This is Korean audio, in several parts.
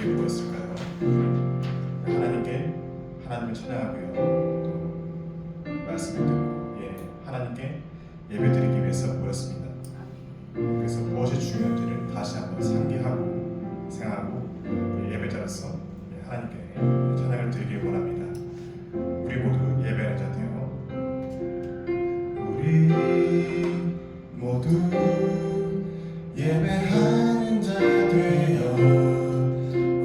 어디에 모였을까요? 하나님을 찬양하고요. 또 말씀을 듣고 하나님께 예배드리기 위해서 모였습니다. 그래서 무엇이 중요한지를 다시 한번 상기하고 생각하고 예배자로서 하나님께 찬양을 드리길 원합니다. 우리 모두 예배하는 자 되어 우리 모두 예배하는 자 되어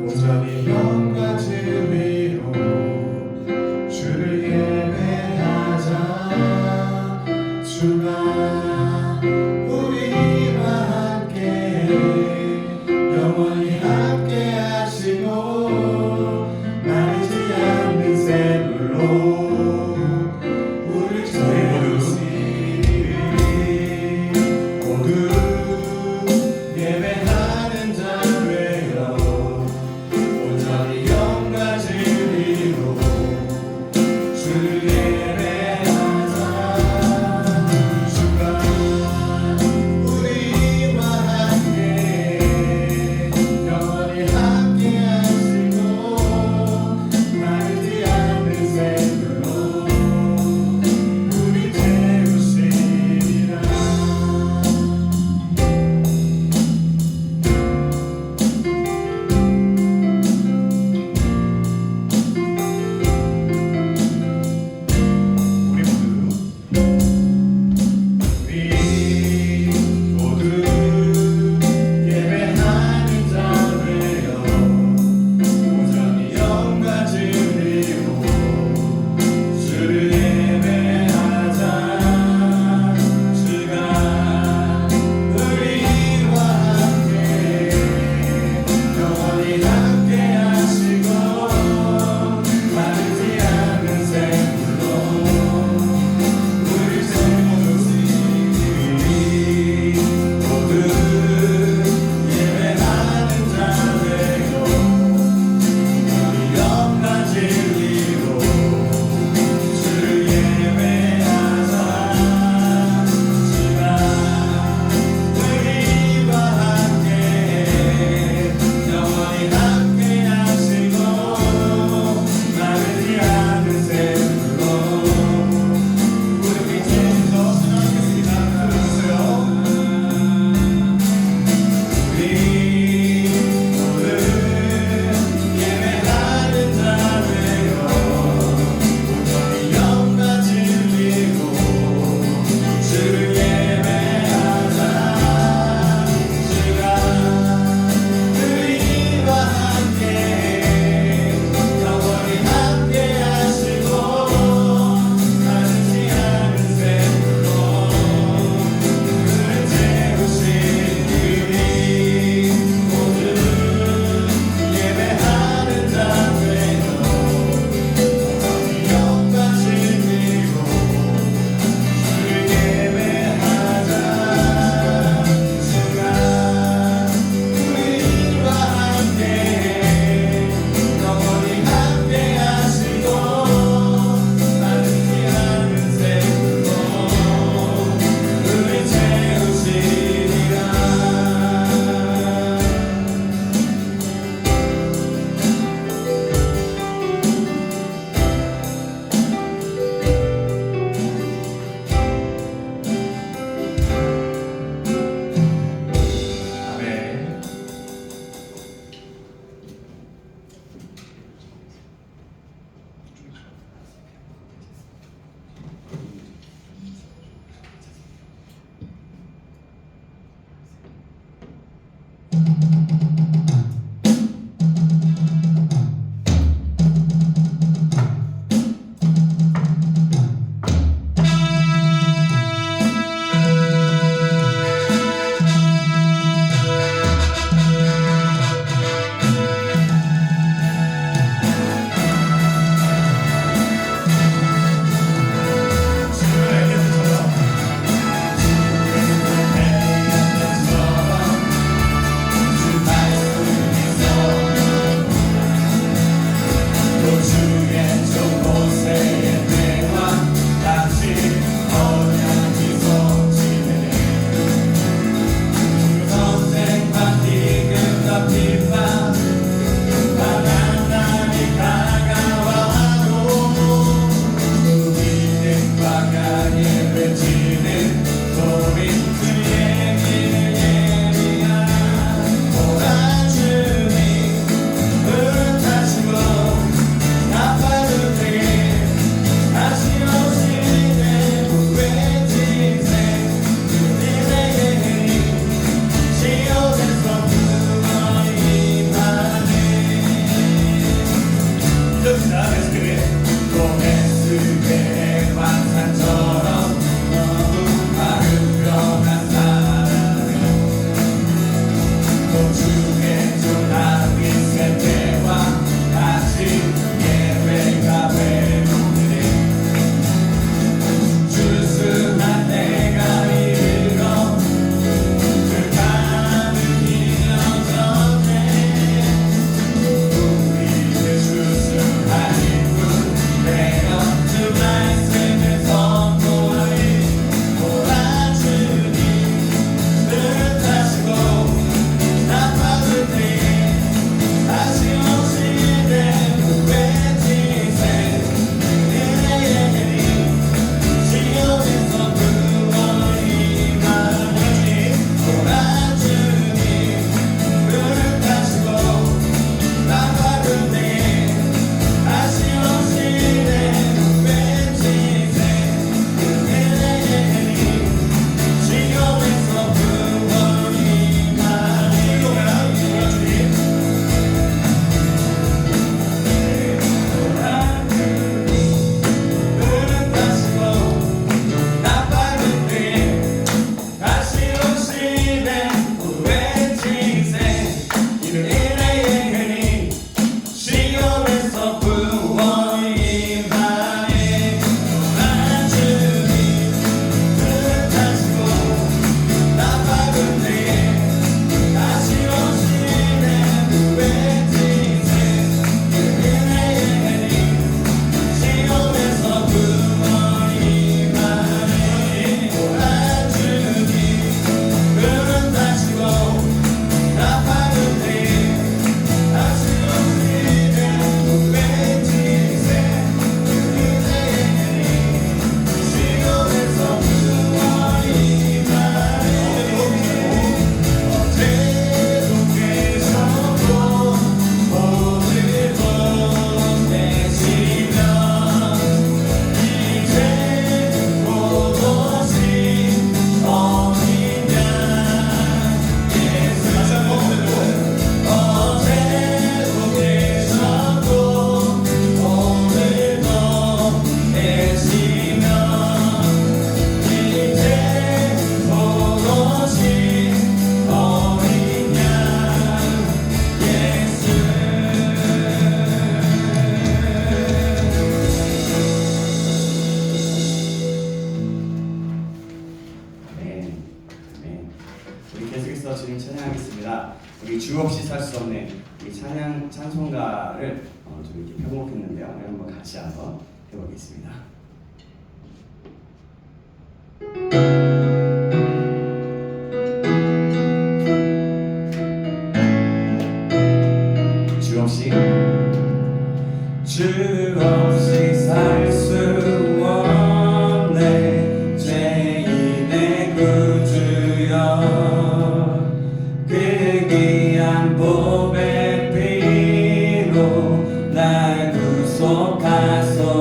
온전히 영과 진리로 주를 예배하자. 주가 우리와 함께 영원히 함께 하시고 마르지 않는 샘물로 우리 모두 예배하는 자 되어 온전히 영과 진리로 주를 예배하자. 주가 우리와 함께 영원히 찬송가를 좀 이렇게 편곡했는데요. 한번 같이 한번 해보겠습니다. 주 없이 살 수 없네 죄인의 구주여 그 귀한 보배 피로 날 구속하소서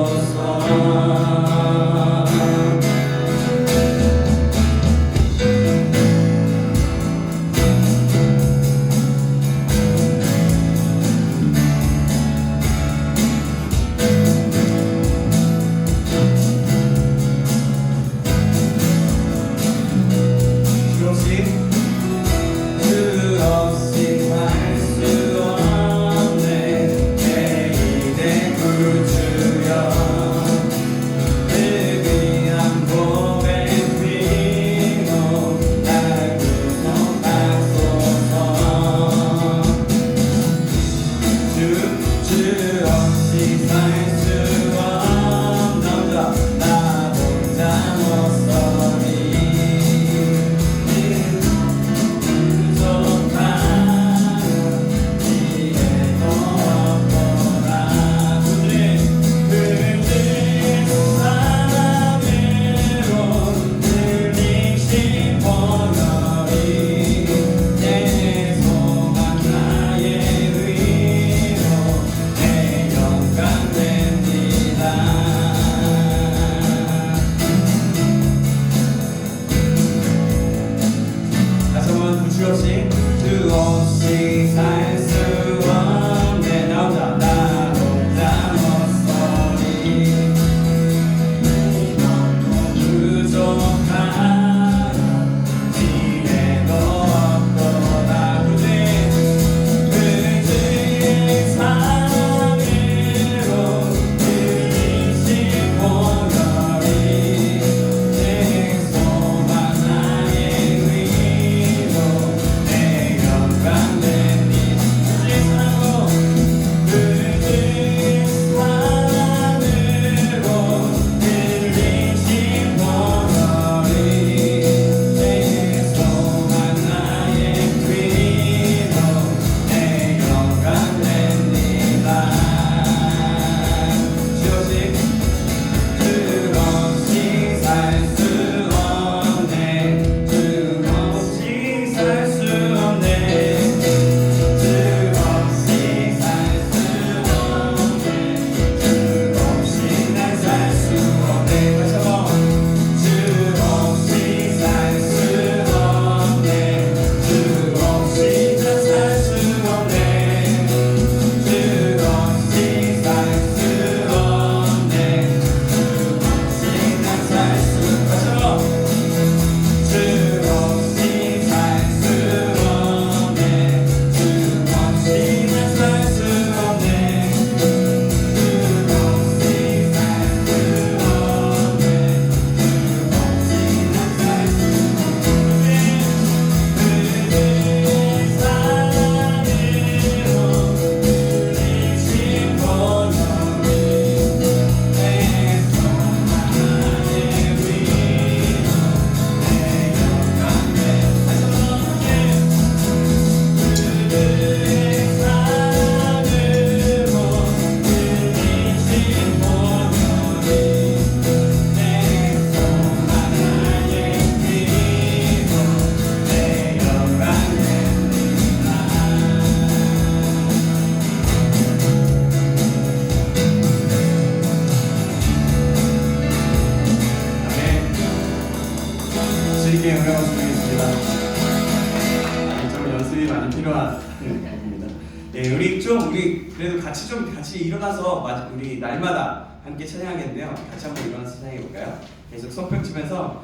우리 그래도 같이 일어나서 우리 날마다 함께 찬양하겠는데요. 같이 한번 일어나서 찬양해 볼까요? 계속 손뼉 치면서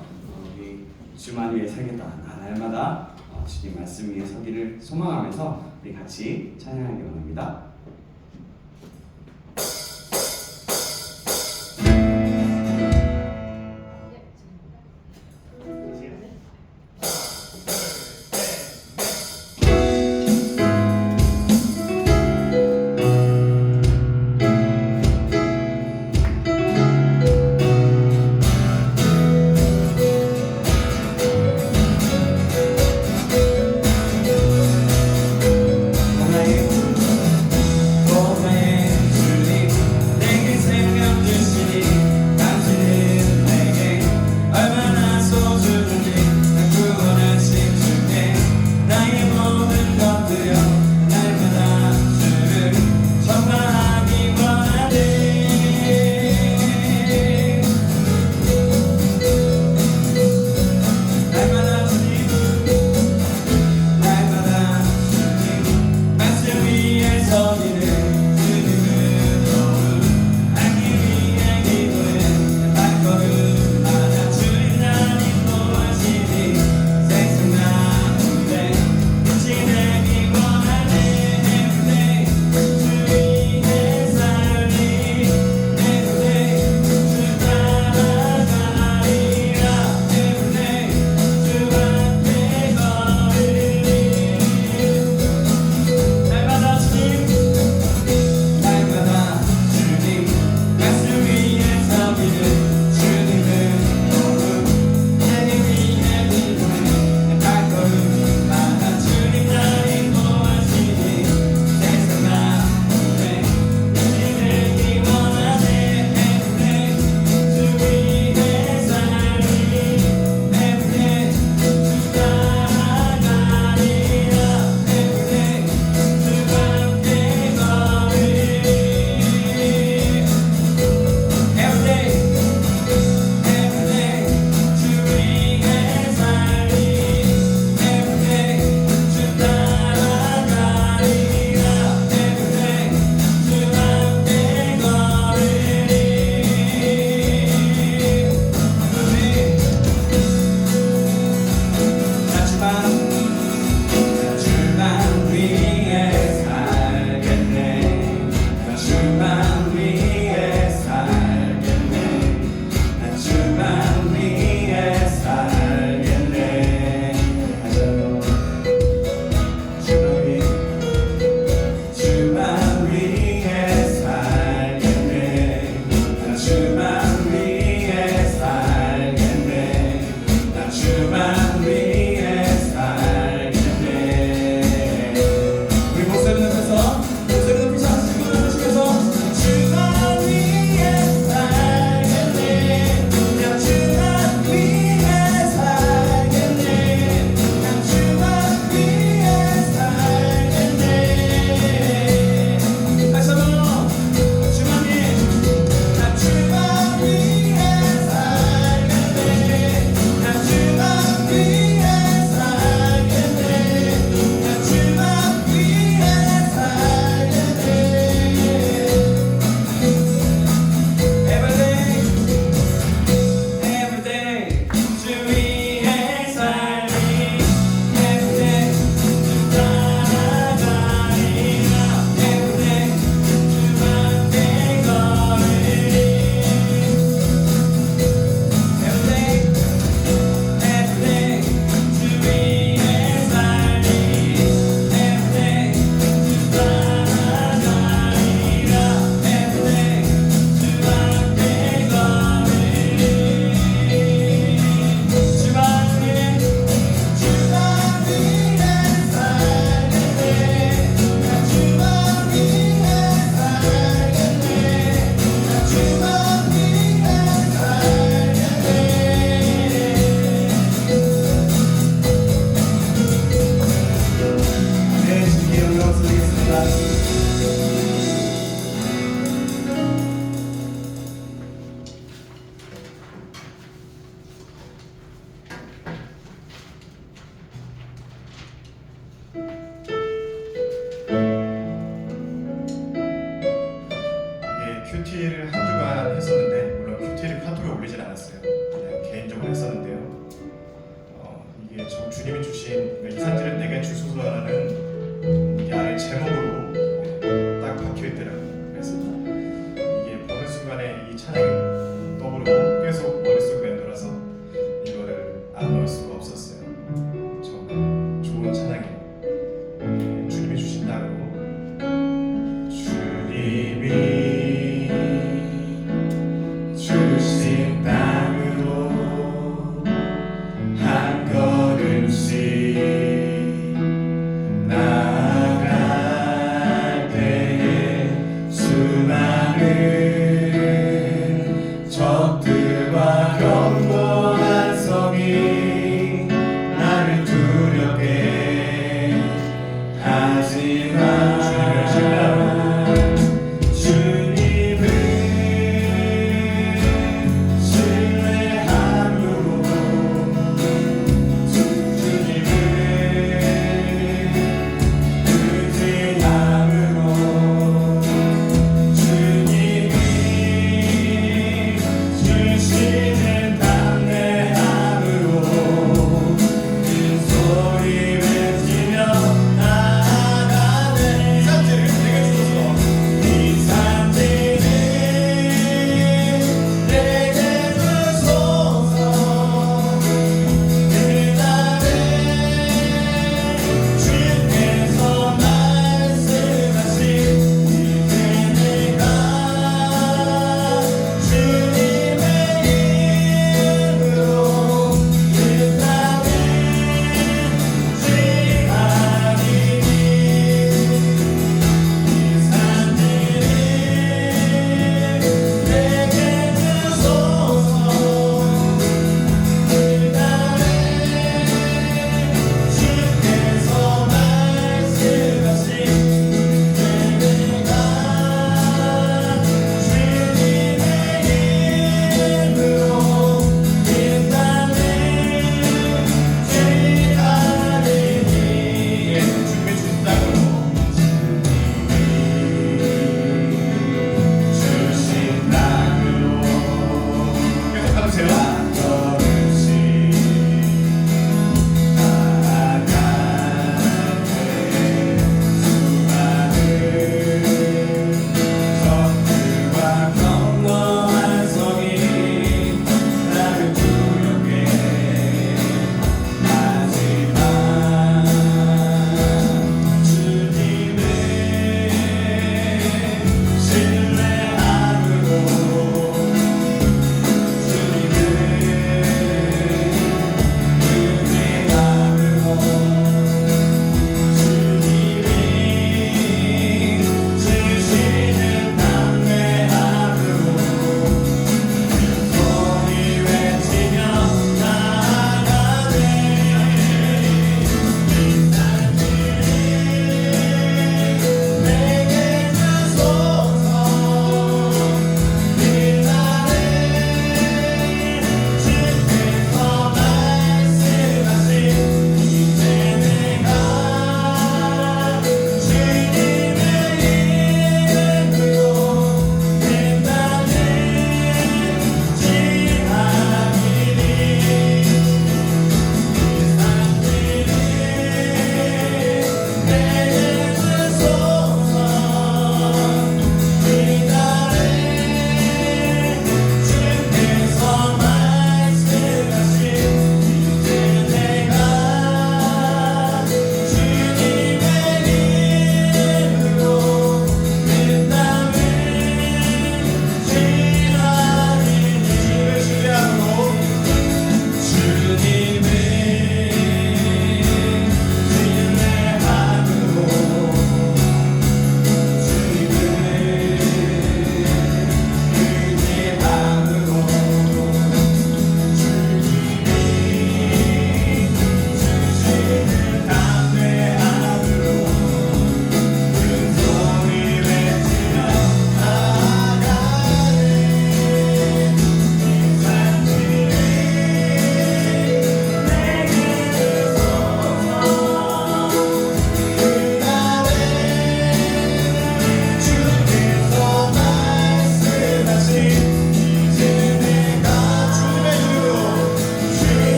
우리 주만 위에 살겠다. 날마다 주님 말씀 위에 서기를 소망하면서 우리 같이 찬양하기 원합니다.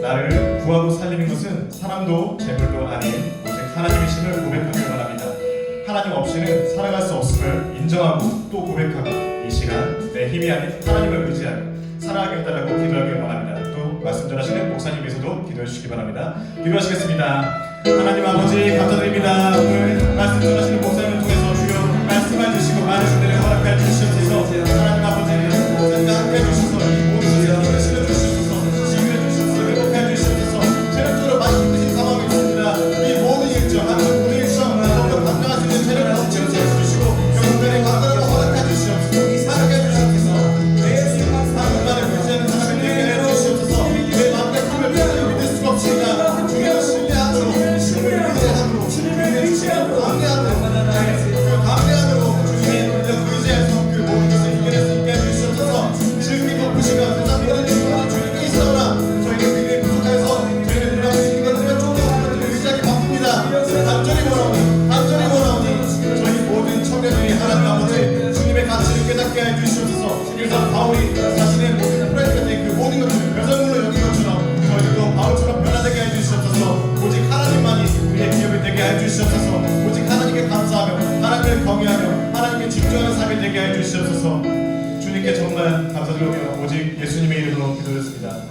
나를 구하고 살리는 것은 사람도 재물도 아닌 오직 하나님이심을 고백하길 바랍니다. 하나님 없이는 살아갈 수 없음을 인정하고 또 고백하고 이 시간 내 힘이 아닌 하나님을 의지하며 살아가게 해달라고 기도하길 바랍니다. 또 말씀 전하시는 목사님께서도 기도해 주시기 바랍니다. 기도하시겠습니다. 하나님 아버지 감사드립니다. 오늘 말씀 전하시는 목사님을 통해서 주여 말씀해 주시고 많으신 은혜 허락해 주시옵소서. 하나님 아버지 목사님과 함께 해주셔서 이 모든 시간을 실어주시옵소서. 지휘해 주셔서 회복해 주시옵소서. 체력적으로 많이 힘드신 상황이 있습니다. 이 모든 일정 하나님 모든 일정 너무 감당할 수 있는 체력을 넘치는 수 주시고 경건의 감당을 허락해 주시옵소서. 사랑해 주시옵소서. 하나님만을 의지하는 사람이 되게 해주시옵소서. 내 마음의 힘을 믿을 수가 없습니다. 주님을 신뢰하도록 주님을 의지하도록 주님을 의지하도록 감내하도록 주님의 의지해서 그 모든 것을 이겨낼 수 있게 해주시옵소서. 지금이 높으시며 세상 모든 일들은 주님께 있어오나 저희는 믿음이 부족해서 저희는 눈앞에 있는 것들을 조금 의지하기 바쁩니다. 간절히 원하오니 저희 모든 청년들이 하나님 아버지 주님의 가치를 깨닫게 해주시옵소서. 그래서 바울이 자신의 모든 프로젝트의 그 모든 것들을 표정으로 여긴 것처럼 저희들도 바울처럼 변화되게 해주시옵소서. 오직 하나님만이 우리의 기업이 되게 해주시옵소서. 오직 하나님께 감사하며 하나님을 경외하며 하나님께 집중하는 삶이 되게 해주시옵소서. 주님께 정말 감사드리며 오직 예수님의 이름으로 기도드렸습니다. 아멘.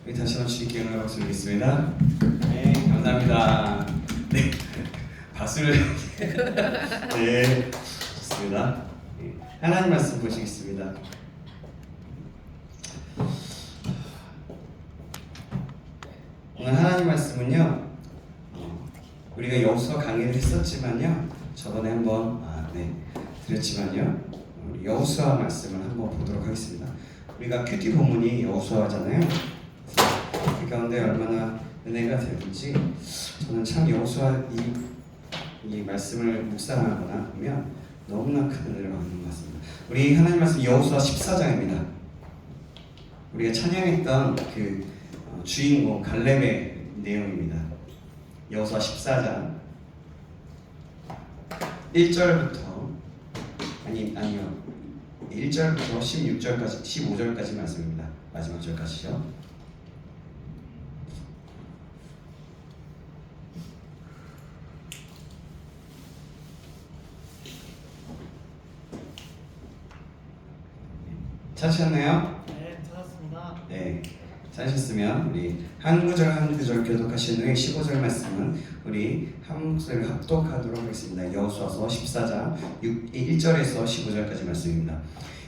우리 다시 한번 주님께 영광을 박수 드리겠습니다. 네, 감사합니다. 네, 박수를. 네, 좋습니다. 네, 하나님 말씀 보시겠습니다. 오늘 하나님 말씀은요, 우리가 여호수아 강의를 했었지만요, 저번에 한번 드렸지만요, 우리 여호수아 말씀을 한번 보도록 하겠습니다. 우리가 큐티 본문이 여호수아잖아요. 그 가운데 얼마나 은혜가 되는지 저는 참 여호수아 이 말씀을 묵상하거나 보면 너무나 큰 은혜를 받는 것 같습니다. 우리 하나님 말씀 여호수아 14장입니다. 우리가 찬양했던 그 주인공 갈렙의 내용입니다. 여호수아 14장 1절부터 아니요 1절부터 16절까지 15절까지 말씀입니다. 마지막 절까지요. 찾으셨나요? 네, 찾았습니다. 네, 찾으셨으면 우리 한 구절 한 구절 교독하신 후에 15절 말씀은 우리 한 목소리를 합독하도록 하겠습니다. 여호수아서 14장 1절에서 15절까지 말씀입니다.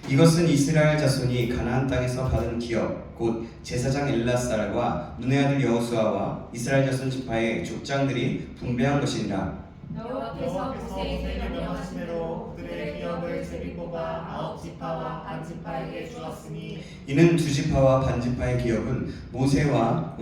이것은 이스라엘 자손이 가나안 땅에서 받은 기업 곧 제사장 엘라살과 눈의 아들 여호수아와 이스라엘 자손 지파의 족장들이 분배한 것이니라. 여호와께서 모세에게 명령하신 대로 그들의 기업을 제비 뽑아 9지파와 반지파에게 주었으니 이는 2지파와 반지파의 기업은 모세가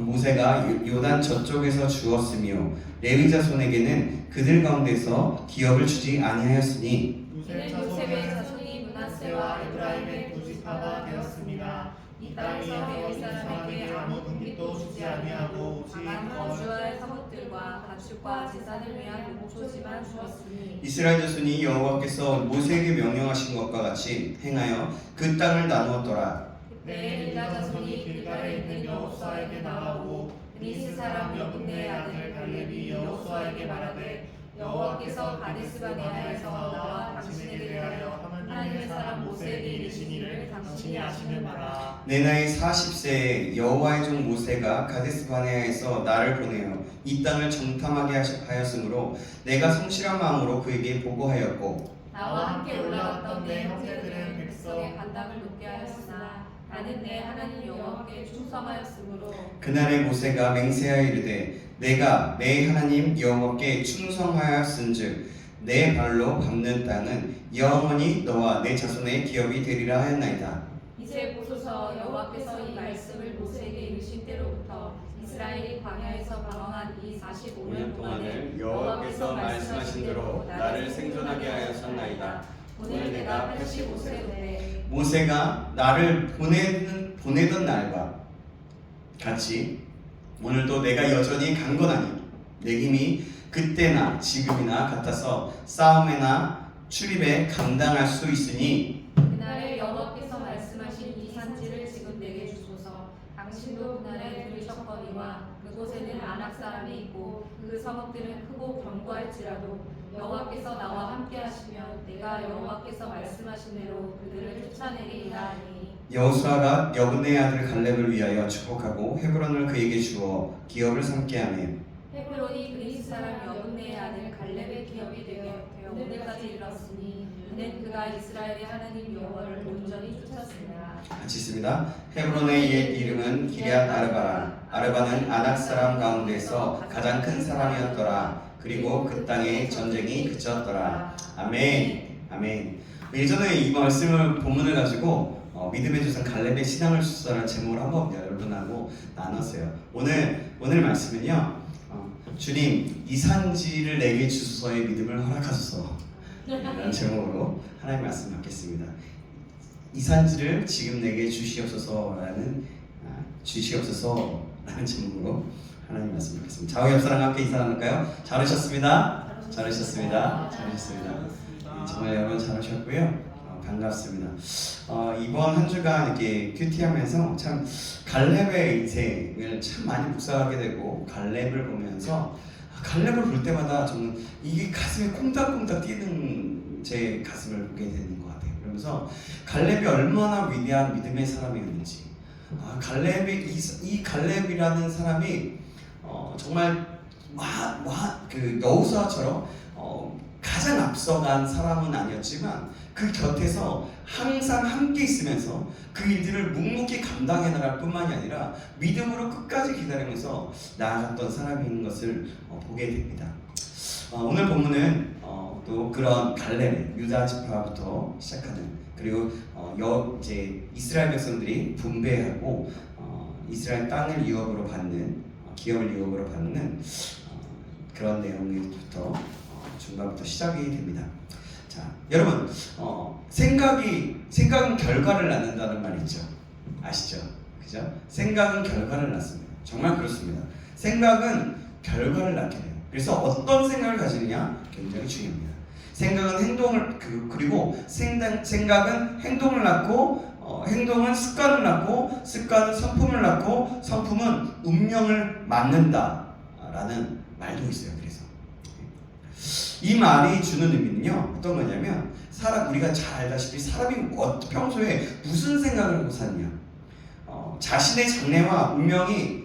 요단 저쪽에서 주었으며 레위 자손에게는 그들 가운데서 기업을 주지 아니하였으니 이는 요셉의 자손이 므낫세와 에브라임의 2지파가 되었습니다. 이 땅에서 레위 사람에게 아무 분깃도 주지 아니하고 오직 거주할 사뭇들과 가축과 제사를 위한 목초지만 주었으니 이스라엘 자손이 여호와께서 모세에게 명령하신 것과 같이 행하여 그 땅을 나누었더라. 그때 유다 자손이 길갈에 있는 여호수아에게 나가고 브니스 사람 여분네의 아들 갈렙이 여호수아에게 말하되 여호와께서 가데스바네아에서 나와 당신에게 대하여 하나님의 사람 모세에게 이르신 일을 당신이 아시는 바라. 내 나이 40세에 여호와의 종 모세가 가데스 바네아에서 나를 보내어 이 땅을 정탐하게 하였으므로 내가 성실한 마음으로 그에게 보고하였고 나와 함께 올라갔던 내 형제들은 백성의 간당을 높게 하였으나 나는 내 하나님 여호와께 충성하였으므로 그날에 모세가 맹세하여 이르되 내가 내 하나님 여호와께 충성하였은즉 내 발로 밟는 땅은 영원히 너와 내 자손의 기업이 되리라 하였나이다. 이제 보소서 여호와께서 이 말씀을 모세에게 이르신 때로부터 이스라엘이 광야에서 방황한 이 45년 동안을 여호와께서 말씀하신 대로 나를 생존하게 하였었나이다. 오늘 내가 85세인데 모세가 나를 보내던 날과 같이 오늘도 내가 여전히 강건하니 내 힘이 그때나 지금이나 같아서 싸움에나 출입에 감당할 수 있으니 그날에 여호와께서 말씀하신 이 산지를 지금 내게 주소서. 당신도 그날에 들으셨거니와 그곳에는 아낙 사람이 있고 그 성읍들은 크고 견고할지라도 여호와께서 나와 함께 하시면 내가 여호와께서 말씀하신 대로 그들을 쫓아내리이다 하니 여호수아가 여분의 아들 갈렙을 위하여 축복하고 헤브론을 그에게 주어 기업을 삼게 하며 헤브론이 그리스 사람 여분의 아들 갈렙의 기업이 되어 오늘까지 이르렀으니 이는 그가 이스라엘의 하나님 여호와를 온전히 쫓았습니다. 같이 있습니다. 헤브론의 옛 이름은 기럇 아르바라. 아르바는 아낙 사람 가운데서 가장 큰 사람이었더라. 그리고 그 땅에 전쟁이 그쳤더라. 아멘. 아멘. 예전에 이 말씀을 본문을 가지고 믿음의 조상 갈렙의 신앙을 수사라는 제목으로 한번 여러분하고 나눴어요. 오늘 말씀은요. 주님 이 산지를 내게 주소서의 믿음을 허락하소서 이런 제목으로 하나님 말씀 받겠습니다. 이 산지를 지금 내게 주시옵소서라는 제목으로 하나님 말씀 받겠습니다. 좌우 옆 사람과 함께 인사 나눌까요? 잘하셨습니다. 잘하셨습니다. 정말 여러분 잘하셨고요. 반갑습니다. 이번 한 주간 이렇게 큐티하면서 참 갈렙의 인생을 참 많이 묵상하게 되고 갈렙을 보면서 갈렙을 볼 때마다 저는 이게 가슴이 콩닥콩닥 뛰는 제 가슴을 보게 되는 것 같아요. 그러면서 갈렙이 얼마나 위대한 믿음의 사람이었는지, 이 갈렙이라는 사람이 정말 그 여호수아처럼 가장 앞서간 사람은 아니었지만 그 곁에서 항상 함께 있으면서 그 일들을 묵묵히 감당해 나갈 뿐만이 아니라 믿음으로 끝까지 기다리면서 나아갔던 사람인 것을 보게 됩니다. 오늘 본문은 또 그런 갈렙 유다 지파부터 시작하는 그리고 이제 이스라엘 백성들이 분배하고 이스라엘 땅을 유업으로 받는 기업을 유업으로 받는 그런 내용부터 중간부터 시작이 됩니다. 자, 여러분, 생각은 결과를 낳는다는 말 있죠? 아시죠? 그죠? 생각은 결과를 낳습니다. 정말 그렇습니다. 생각은 결과를 낳게 돼요. 그래서 어떤 생각을 가지느냐 굉장히 중요합니다. 생각은 그리고 생각은 행동을 낳고 행동은 습관을 낳고 습관은 성품을 낳고 성품은 운명을 만든다라는 말도 있어요. 그래서 이 말이 주는 의미는요 어떤 거냐면 우리가 잘 알다시피 사람이 평소에 무슨 생각을 하고 사느냐 자신의 장래와 운명이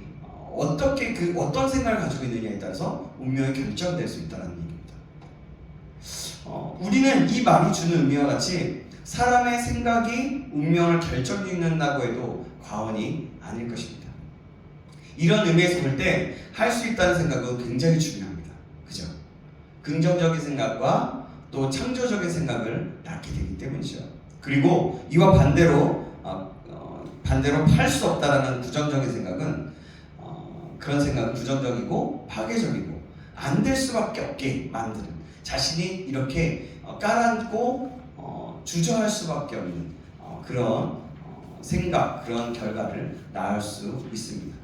어떤 생각을 가지고 있느냐에 따라서 운명이 결정될 수 있다는 얘기입니다. 우리는 이 말이 주는 의미와 같이 사람의 생각이 운명을 결정짓는다고 해도 과언이 아닐 것입니다. 이런 의미에서 볼 때 할 수 있다는 생각은 굉장히 중요합니다. 그죠? 긍정적인 생각과 또 창조적인 생각을 낳게 되기 때문이죠. 그리고 이와 반대로 할 수 없다라는 부정적인 생각은 그런 생각은 부정적이고 파괴적이고 안 될 수밖에 없게 만드는 자신이 이렇게 깔아앉고 주저할 수밖에 없는 그런 생각, 그런 결과를 낳을 수 있습니다.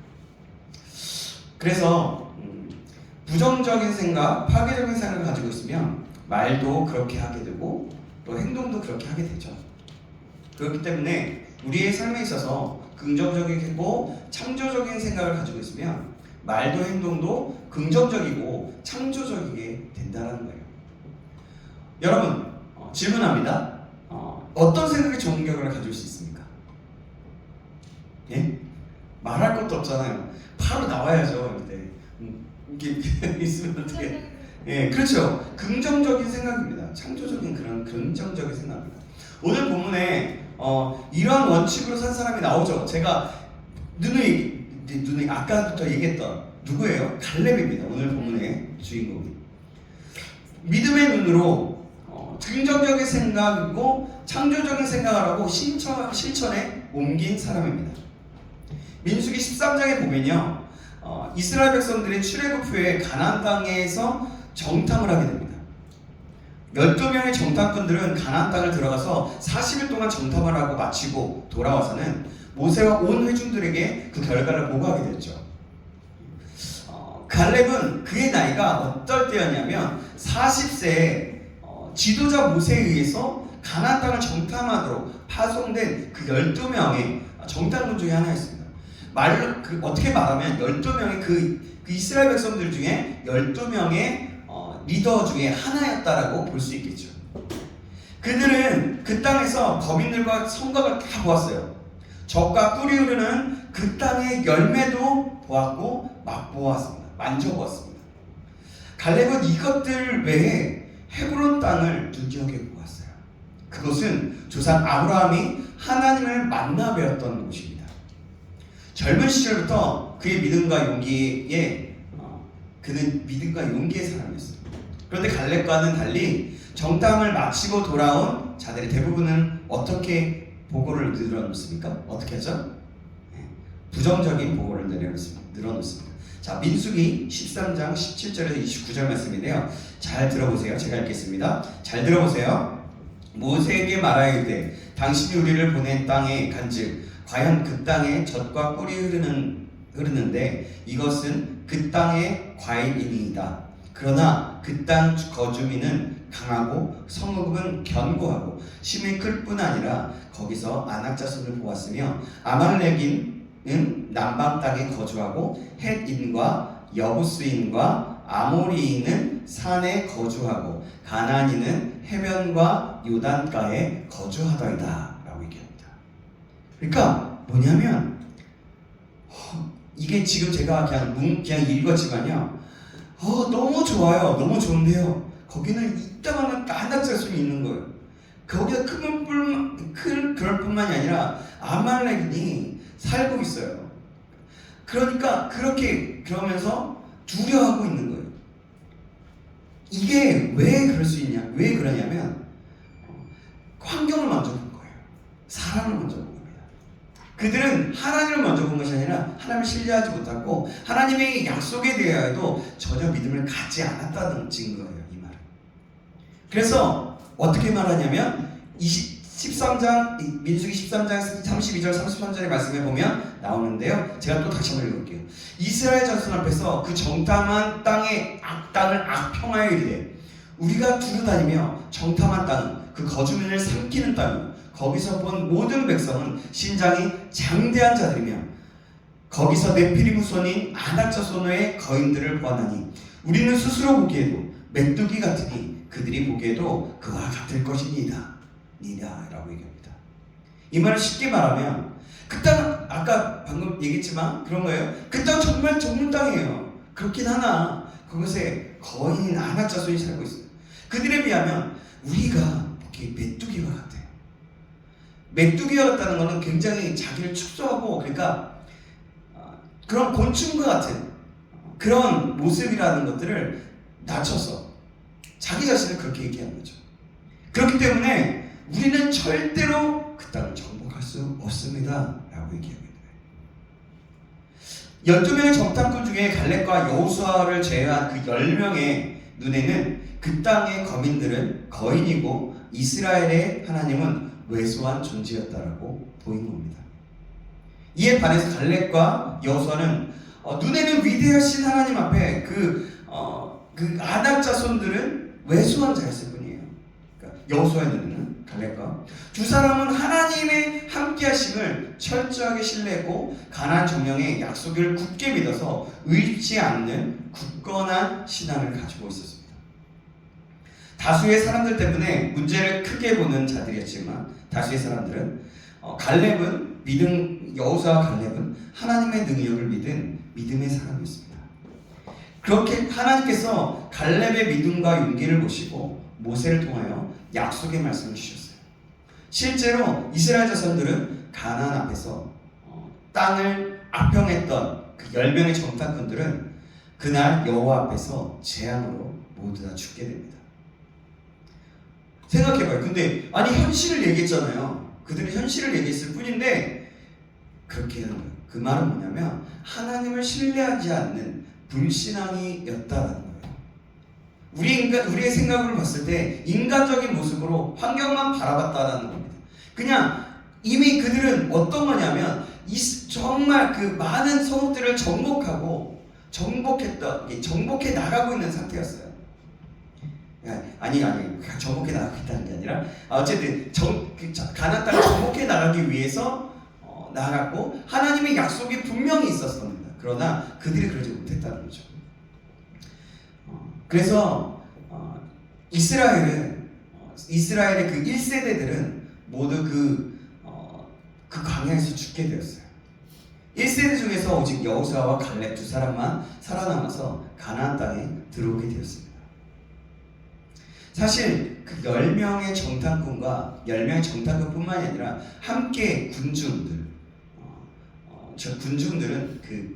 그래서 부정적인 생각, 파괴적인 생각을 가지고 있으면 말도 그렇게 하게 되고 또 행동도 그렇게 하게 되죠. 그렇기 때문에 우리의 삶에 있어서 긍정적이고 창조적인 생각을 가지고 있으면 말도 행동도 긍정적이고 창조적이게 된다는 거예요. 여러분 질문합니다. 어떤 생각이 좋은 결과를 가질 수 있습니까? 예? 말할 것도 없잖아요. 바로 나와야죠. 이렇게 있으면 어떻게? 예, 그렇죠. 긍정적인 생각입니다. 창조적인 그런 긍정적인 생각입니다. 오늘 본문에 이러한 원칙으로 산 사람이 나오죠. 제가 누누이 아까부터 얘기했던 누구예요? 갈렙입니다. 오늘 본문의 주인공이. 믿음의 눈으로 긍정적인 생각이고 창조적인 생각을 하고 실천에 옮긴 사람입니다. 민수기 13장에 보면요, 이스라엘 백성들이 출애굽 후에 가나안 땅에서 정탐을 하게 됩니다. 12명의 정탐꾼들은 가나안 땅을 들어가서 40일 동안 정탐을 하고 마치고 돌아와서는 모세와 온 회중들에게 그 결과를 보고하게 됐죠. 갈렙은 그의 나이가 어떨 때였냐면 40세에 지도자 모세에 의해서 가나안 땅을 정탐하도록 파송된 그 12명의 정탐꾼 중에 하나였습니다. 어떻게 말하면 12명의 그 이스라엘 백성들 중에 12명의 리더 중에 하나였다라고 볼 수 있겠죠. 그들은 그 땅에서 거민들과 성곽을 다 보았어요. 적과 꿀이 흐르는 그 땅의 열매도 보았고 맛보았습니다. 만져보았습니다. 갈렙은 이것들 외에 헤브론 땅을 눈여겨보았어요. 그것은 조상 아브라함이 하나님을 만나 배웠던 곳입니다. 젊은 시절부터 그의 믿음과 용기에 그는 믿음과 용기의 사람이었어요. 그런데 갈렙과는 달리 정탐을 마치고 돌아온 자들의 대부분은 어떻게 보고를 늘어놓습니까? 어떻게 하죠? 부정적인 보고를 늘어놓습니다. 자, 민수기 13장 17절에서 29절 말씀인데요. 잘 들어보세요. 제가 읽겠습니다. 잘 들어보세요. 모세에게 말하이르되 당신이 우리를 보낸 땅에 간즉 과연 그 땅에 젖과 꿀이 흐르는데 이것은 그 땅의 과일이니이다. 그러나 그 땅 거주민은 강하고 성읍은 견고하고 힘이 클 뿐 아니라 거기서 아낙 자손을 보았으며 아말렉인은 남방 땅에 거주하고 헷인과 여부스인과 아모리인은 산에 거주하고 가나안인은 해변과 요단가에 거주하더이다 라고 얘기합니다. 그러니까 뭐냐면 이게 지금 제가 그냥 읽었지만요, 너무 좋아요. 너무 좋은데요, 거기는 이따만한 아낙 자손이 있는 거예요. 거기가 그럴 뿐만이 아니라 아말렉인이 살고 있어요. 그러니까 그러면서 두려워하고 있는 거예요. 이게 왜 그럴 수 있냐? 왜 그러냐면 환경을 먼저 본 거예요. 사람을 먼저 본 겁니다. 그들은 하나님을 먼저 본 것이 아니라 하나님을 신뢰하지 못하고 하나님의 약속에 대하여도 전혀 믿음을 갖지 않았다는 증거예요, 이 말은. 그래서 어떻게 말하냐면 13장 민수기 13장 32절 33절의 말씀에 보면 나오는데요. 제가 또 다시 한번 읽을게요. 이스라엘 자손 앞에서 그 정탐한 땅을 악평하여 이르되 우리가 두루다니며 정탐한 땅은 그 거주민을 삼키는 땅이요 거기서 본 모든 백성은 신장이 장대한 자들이며 거기서 네피림 후손인 아낙 자손의 거인들을 보았나니 우리는 스스로 보기에도 메뚜기 같으니 그들이 보기에도 그와 같을 것이니이다. 라고 얘기합니다. 이 말을 쉽게 말하면 그 땅은 아까 방금 얘기했지만 그런 거예요. 그 땅 정말 좋은 땅이에요. 그렇긴 하나 그곳에 거인인 아낙 자손이 살고 있어요. 그들에 비하면 우리가 메뚜기와 같아요. 메뚜기와 같다는 것은 굉장히 자기를 축소하고 그러니까 그런 곤충과 같은 그런 모습이라는 것들을 낮춰서 자기 자신을 그렇게 얘기하는 거죠. 그렇기 때문에 우리는 절대로 그 땅을 정복할 수 없습니다 라고 얘기합니다. 12명의 정탐꾼 중에 갈렙과 여호수아를 제외한 그 10명의 눈에는 그 땅의 거민들은 거인이고 이스라엘의 하나님은 왜소한 존재였다라고 보인 겁니다. 이에 반해서 갈렙과 여호수아는 눈에는 위대하신 하나님 앞에 그 아낙 자손들은 왜소한 자였을 뿐이에요. 그러니까 여호수아의 눈에는 갈렙과 두 사람은 하나님의 함께하심을 철저하게 신뢰했고 가나안 정령의 약속을 굳게 믿어서 의치 않는 굳건한 신앙을 가지고 있었습니다. 다수의 사람들 때문에 문제를 크게 보는 자들이었지만 다수의 사람들은 여호수아와 갈렙은 하나님의 능력을 믿은 믿음의 사람이었습니다. 그렇게 하나님께서 갈렙의 믿음과 용기를 보시고 모세를 통하여 약속의 말씀을 주셨어요. 실제로 이스라엘 자손들은 가나안 앞에서 땅을 악평했던 그 10명의 정탐꾼들은 그날 여호와 앞에서 재앙으로 모두 다 죽게 됩니다. 생각해봐요. 근데 아니 현실을 얘기했잖아요. 그들은 현실을 얘기했을 뿐인데 그렇게 하는 거예요. 그 말은 뭐냐면 하나님을 신뢰하지 않는 불신앙이었다라는 거예요. 우리의 생각을 봤을 때 인간적인 모습으로 환경만 바라봤다라는 겁니다. 그냥 이미 그들은 어떤 거냐면 정말 그 많은 성읍들을 정복해 나가고 있는 상태였어요. 아니 정복해 나가고 있다는 게 아니라 어쨌든 가나안 땅을 정복해 나가기 위해서 나아갔고 하나님의 약속이 분명히 있었습니다. 그러나 그들이 그러지 못했다는 거죠. 그래서 이스라엘의 그 1세대들은 모두 그 광야에서 죽게 되었어요. 1세대 중에서 오직 여호수아와 갈렙 두 사람만 살아남아서 가나안 땅에 들어오게 되었습니다. 사실 그 10명의 정탐꾼뿐만이 아니라 함께 군중들은 그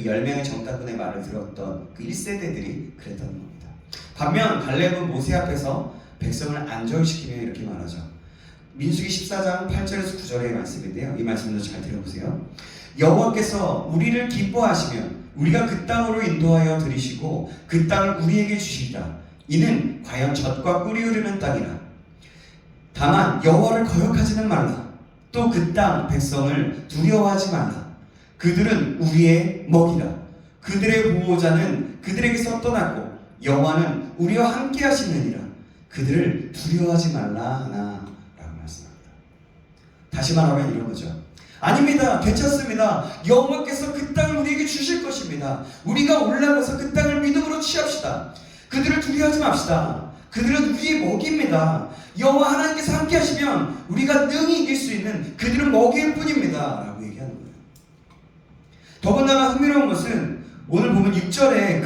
10명의 정탐꾼의 말을 들었던 그 1세대들이 그랬다는 겁니다. 반면 갈렙은 모세 앞에서 백성을 안절시키며 이렇게 말하죠. 민수기 14장 8절에서 9절의 말씀인데요. 이 말씀도 잘 들어보세요. 여호와께서 우리를 기뻐하시면 우리가 그 땅으로 인도하여 들이시고 그 땅을 우리에게 주시리라. 이는 과연 젖과 꿀이 흐르는 땅이라. 다만 여호와를 거역하지는 말라. 또 그 땅 백성을 두려워하지 말라. 그들은 우리의 먹이라. 그들의 보호자는 그들에게서 떠났고 여호와는 우리와 함께 하시느니라. 그들을 두려워하지 말라 하나 라고 말씀합니다. 다시 말하면 이런 거죠. 아닙니다. 괜찮습니다. 여호와께서 그 땅을 우리에게 주실 것입니다. 우리가 올라가서 그 땅을 믿음으로 취합시다. 그들을 두려워하지 맙시다. 그들은 우리의 먹입니다. 여호와 하나님께서 함께 하시면 우리가 능히 이길 수 있는 그들은 먹일 뿐입니다 라고 얘기하는 거예요. 더군다나 흥미로운 것은 오늘 보면 6절에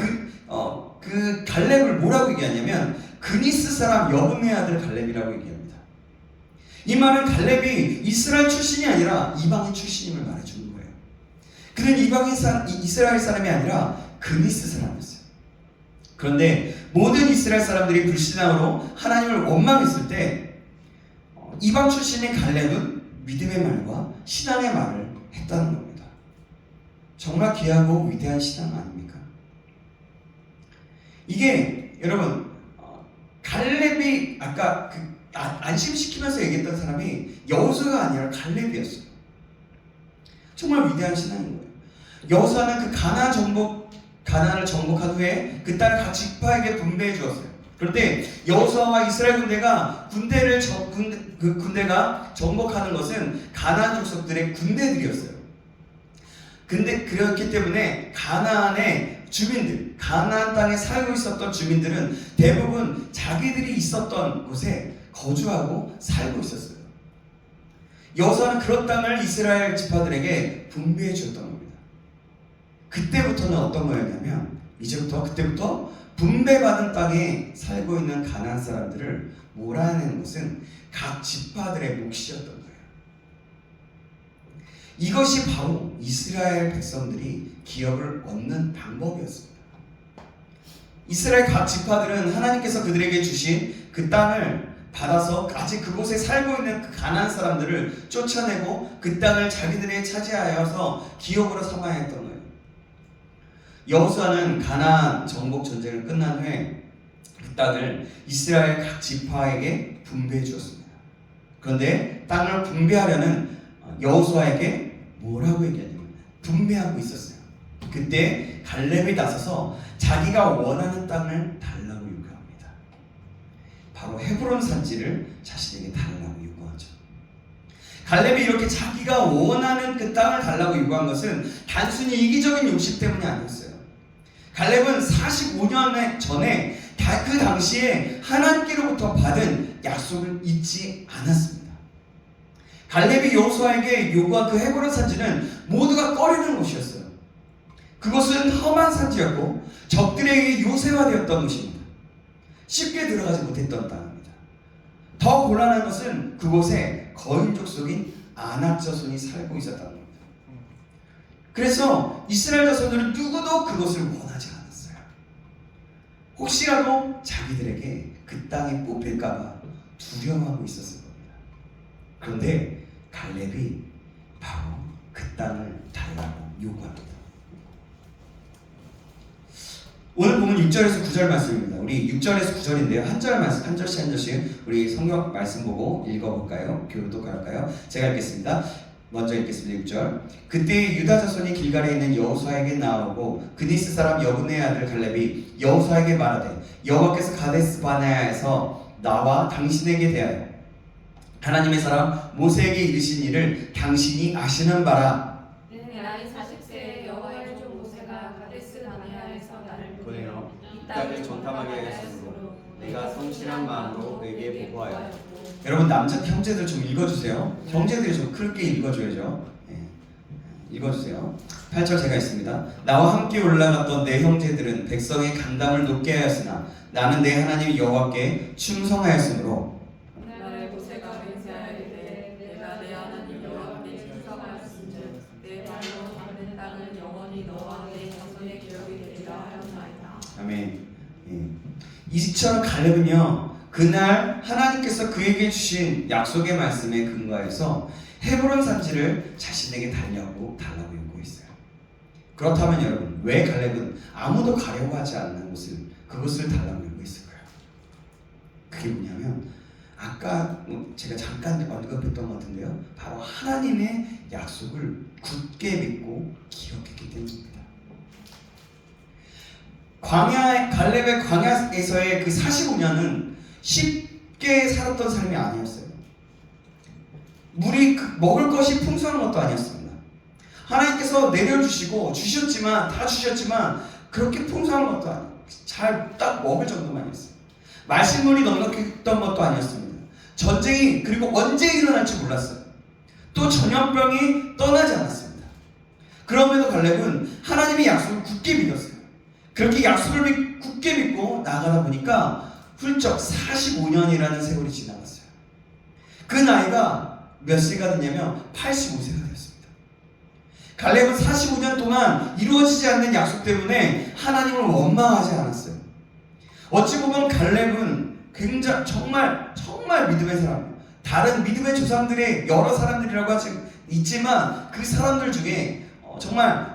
그 갈렙을 뭐라고 얘기하냐면 그니스 사람 여분의 아들 갈렙이라고 얘기합니다. 이 말은 갈렙이 이스라엘 출신이 아니라 이방인 출신임을 말해주는 거예요. 그는 이스라엘 사람이 아니라 그니스 사람이었어요. 그런데 모든 이스라엘 사람들이 불신앙으로 하나님을 원망했을 때 이방 출신인 갈렙은 믿음의 말과 신앙의 말을 했다는 겁니다. 정말 귀하고 위대한 신앙 아닙니까? 이게 여러분 갈렙이 아까 안심시키면서 얘기했던 사람이 여호수아가 아니라 갈렙이었어요. 정말 위대한 신앙인 거예요. 여호수아는 그 가나안을 정복한 후에 그 땅을 각 지파에게 분배해 주었어요. 그런데 여호수아와 이스라엘 군대가 정복하는 것은 가나안 족속들의 군대들이었어요. 근데 그렇기 때문에 가나안의 주민들, 가나안 땅에 살고 있었던 주민들은 대부분 자기들이 있었던 곳에 거주하고 살고 있었어요. 여호수아는 그런 땅을 이스라엘 지파들에게 분배해 주었던 겁니다. 그때부터는 어떤 거였냐면 그때부터 분배받은 땅에 살고 있는 가나안 사람들을 몰아내는 것은 각 지파들의 몫이었던 거예요. 이것이 바로 이스라엘 백성들이 기업을 얻는 방법이었습니다. 이스라엘 각 지파들은 하나님께서 그들에게 주신 그 땅을 받아서 아직 그곳에 살고 있는 그 가나안 사람들을 쫓아내고 그 땅을 자기들에게 차지하여서 기업으로 삼아야 했던 거예요. 여호수아는 가나안 정복 전쟁을 끝난 후에 그 땅을 이스라엘 각 지파에게 분배해 주었습니다. 그런데 땅을 분배하려는 여호수아에게 뭐라고 얘기하냐면 분배하고 있었어요. 그때 갈렙이 나서서 자기가 원하는 땅을 달라고 요구합니다. 바로 헤브론 산지를 자신에게 달라고 요구하죠. 갈렙이 이렇게 자기가 원하는 그 땅을 달라고 요구한 것은 단순히 이기적인 욕심 때문이 아니었어요. 갈렙은 45년 전에 그 당시에 하나님께로부터 받은 약속을 잊지 않았습니다. 갈렙이 여호수아에게 요구한 그 헤브론 산지는 모두가 꺼리는 곳이었어요. 그것은 험한 산지였고 적들에게 요새화되었던 곳입니다. 쉽게 들어가지 못했던 땅입니다. 더 곤란한 것은 그곳에 거인족 속인 아낙 자손이 살고 있었다는 겁니다. 그래서 이스라엘 자손들은 누구도 그것을 원하지 않았어요. 혹시라도 자기들에게 그 땅이 뽑힐까봐 두려워하고 있었을 겁니다. 그런데 갈렙이 바로 그 땅을 달라고 요구합니다. 오늘 보면 6절에서 9절 말씀입니다. 우리 6절에서 9절인데요. 한 절씩 우리 성경 말씀 보고 읽어볼까요? 교독할까요? 제가 읽겠습니다. 먼저 읽겠습니다. 6절. 그때 유다 자손이 길갈에 있는 여호수아에게 나오고 그니스 사람 여분의 아들 갈렙이 여호수아에게 말하되 여호와께서 가데스 바네아에서 나와 당신에게 대하여 하나님의 사람 모세에게 이르신 일을 당신이 아시는 바라. 나이 40세에 여호와의 종 모세가 가데스 바네아에서 나를 보내어 이 땅을 정탐하게 하였으므로 내가 성실한 마음으로 그에게 보고하였고. 여러분 남자 형제들 좀 읽어주세요. 형제들이 좀 크게 읽어줘야죠. 읽어주세요. 8절 제가 있습니다. 나와 함께 올라갔던 내 형제들은 백성의 간담을 높게 하였으나 나는 내 하나님 여호와께 충성하였으므로 나를 모세가 맹세하였되 내가 내 하나님 여호와께 충성하였은즉 내 발로 밟는 땅은 영원히 너와 내 자손의 기업이 되리라 하였나이다. 아멘. 이처럼 갈렙은요 그날 하나님께서 그에게 주신 약속의 말씀에 근거해서 헤브론 산지를 자신에게 달라고 요구했어요. 그렇다면 여러분 왜 갈렙은 아무도 가려고 하지 않는 그것을 달라고 요구했을까요? 그게 뭐냐면 아까 제가 잠깐 언급했던 것 같은데요. 바로 하나님의 약속을 굳게 믿고 기억했기 때문입니다. 갈렙의 광야에서의 그 45년은 쉽게 살았던 삶이 아니었어요. 물이 먹을 것이 풍성한 것도 아니었습니다. 하나님께서 내려주시고 다 주셨지만 그렇게 풍성한 것도 아니에요. 잘 딱 먹을 정도만이었어요. 말씀물이 넉넉했던 것도 아니었습니다. 전쟁이 그리고 언제 일어날지 몰랐어요. 또 전염병이 떠나지 않았습니다. 그럼에도 갈렙은 하나님의 약속을 굳게 믿었어요. 그렇게 약속을 굳게 믿고 나가다 보니까 훌쩍 45년이라는 세월이 지나갔어요. 그 나이가 몇 세가 됐냐면 85세가 되었습니다. 갈렙은 45년 동안 이루어지지 않는 약속 때문에 하나님을 원망하지 않았어요. 어찌 보면 갈렙은 굉장히 정말 믿음의 사람이에요. 다른 믿음의 조상들의 여러 사람들이라고 하지 있지만 그 사람들 중에 정말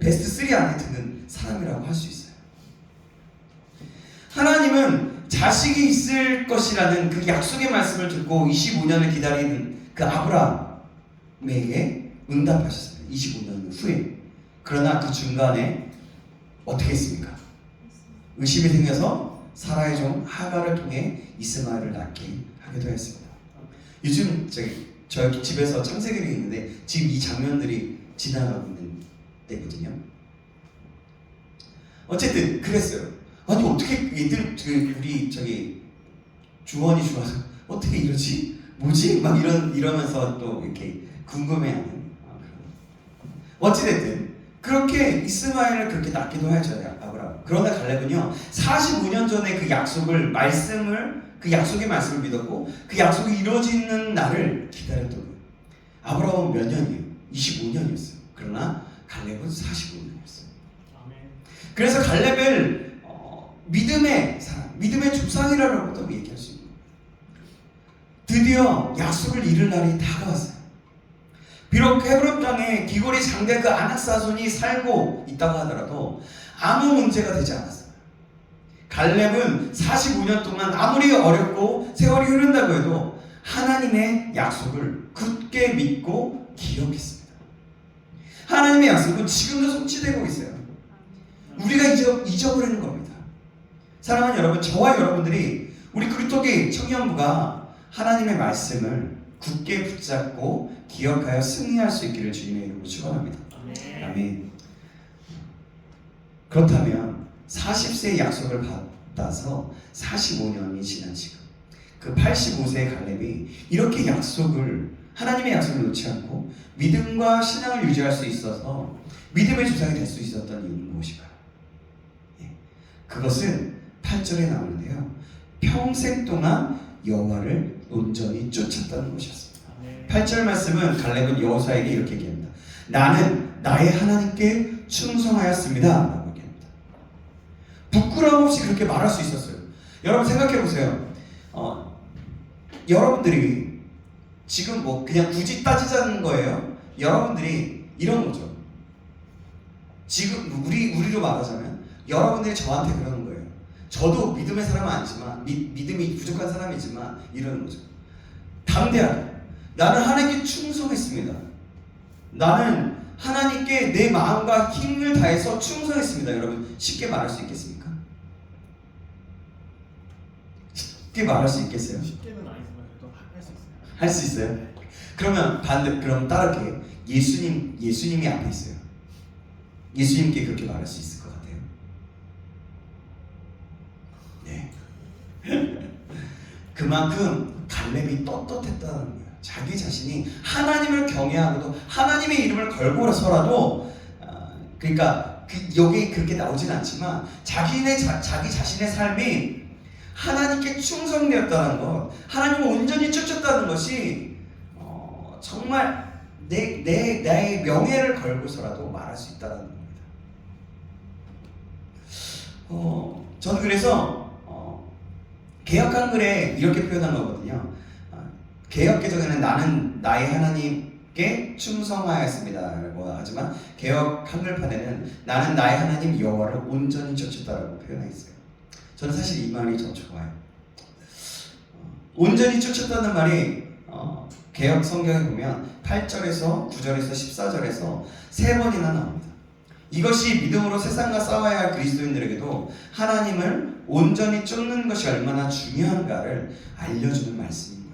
베스트 3 안에 드는 사람이라고 할 수 있어요. 하나님은 자식이 있을 것이라는 그 약속의 말씀을 듣고 25년을 기다리는 그 아브라함에게 응답하셨습니다. 25년 후에. 그러나 그 중간에 어떻게 했습니까? 의심이 생겨서 사라의 종 하갈을 통해 이스마엘을 낳게 하기도 했습니다. 요즘 저희 집에서 창세기를 읽는데 지금 이 장면들이 지나가고 있는 때거든요. 어쨌든 그랬어요. 아니 어떻게 얘들 우리 주원이 좋아서 어떻게 이러지? 뭐지? 막 이러면서 또 이렇게 궁금해하는. 어찌됐든 그렇게 이스마엘을 그렇게 낳기도 하죠, 아브라함. 그러나 갈렙은요 45년 전에 그 약속의 말씀을 믿었고 그 약속이 이루어지는 날을 기다렸던 거예요. 아브라함은 몇 년이에요? 25년이었어요. 그러나 갈렙은 45년이었어요. 그래서 갈렙을 믿음의 사람, 믿음의 조상이라고도 얘기할 수 있는 거예요. 드디어 약속을 이룰 날이 다가왔어요. 비록 헤브론 땅에 기골이 장대 그 아낙 자손이 살고 있다고 하더라도 아무 문제가 되지 않았어요. 갈렙은 45년 동안 아무리 어렵고 세월이 흐른다고 해도 하나님의 약속을 굳게 믿고 기억했습니다. 하나님의 약속은 지금도 성취되고 있어요. 우리가 잊어버리는 겁니다. 사랑하는 여러분, 저와 여러분들이 우리 그리스도교 청년부가 하나님의 말씀을 굳게 붙잡고 기억하여 승리할 수 있기를 주님의 이름으로 축원합니다. 아멘. 그렇다면 40세의 약속을 받아서 45년이 지난 지금 그 85세의 갈렙이 이렇게 하나님의 약속을 놓지 않고 믿음과 신앙을 유지할 수 있어서 믿음의 조상이 될 수 있었던 이유는 무엇일까요? 그것은 8절에 나오는데요. 평생 동안 여호와를 온전히 쫓았다는 것이었습니다. 8절 말씀은 갈렙은 여호수아에게 이렇게 얘기합니다. 나는 나의 하나님께 충성하였습니다 라고 얘기합니다. 부끄러움 없이 그렇게 말할 수 있었어요. 여러분 생각해 보세요. 여러분들이 지금 뭐 그냥 굳이 따지자는 거예요. 여러분들이 이런 거죠. 지금 우리로 말하자면 여러분들이 저한테 그러는 거예요. 저도 믿음의 사람은 아니지만 믿음이 부족한 사람이지만 이러는 거죠. 담대하게 나는 하나님께 충성했습니다. 나는 하나님께 내 마음과 힘을 다해서 충성했습니다. 여러분 쉽게 말할 수 있겠습니까? 쉽게 말할 수 있겠어요? 쉽게는 아니지만 그래도 할 수 있어요. 할 수 있어요? 그러면 그럼 따르게 예수님이 앞에 있어요. 예수님께 그렇게 말할 수 있을 것 같아요. 네. 그만큼 갈렙이 떳떳했다는 거예요. 자기 자신이 하나님을 경외하고도 하나님의 이름을 걸고서라도 그러니까 여기 그렇게 나오진 않지만 자기 자신의 삶이 하나님께 충성되었다는 것, 하나님을 온전히 쫓았다는 것이 정말 나의 명예를 걸고서라도 말할 수 있다는 겁니다. 저는 그래서 개역 한글에 이렇게 표현한 거거든요. 개역 개정에는 나는 나의 하나님께 충성하였습니다라고 하지만 개역 한글판에는 나는 나의 하나님 여호와를 온전히 쫓았다라고 표현했어요. 저는 사실 이 말이 좀 좋아요. 온전히 쫓았다는 말이 개역 성경에 보면 8절에서 9절에서 14절에서 3번이나 나옵니다. 이것이 믿음으로 세상과 싸워야 할 그리스도인들에게도 하나님을 온전히 쫓는 것이 얼마나 중요한가를 알려주는 말씀입니다.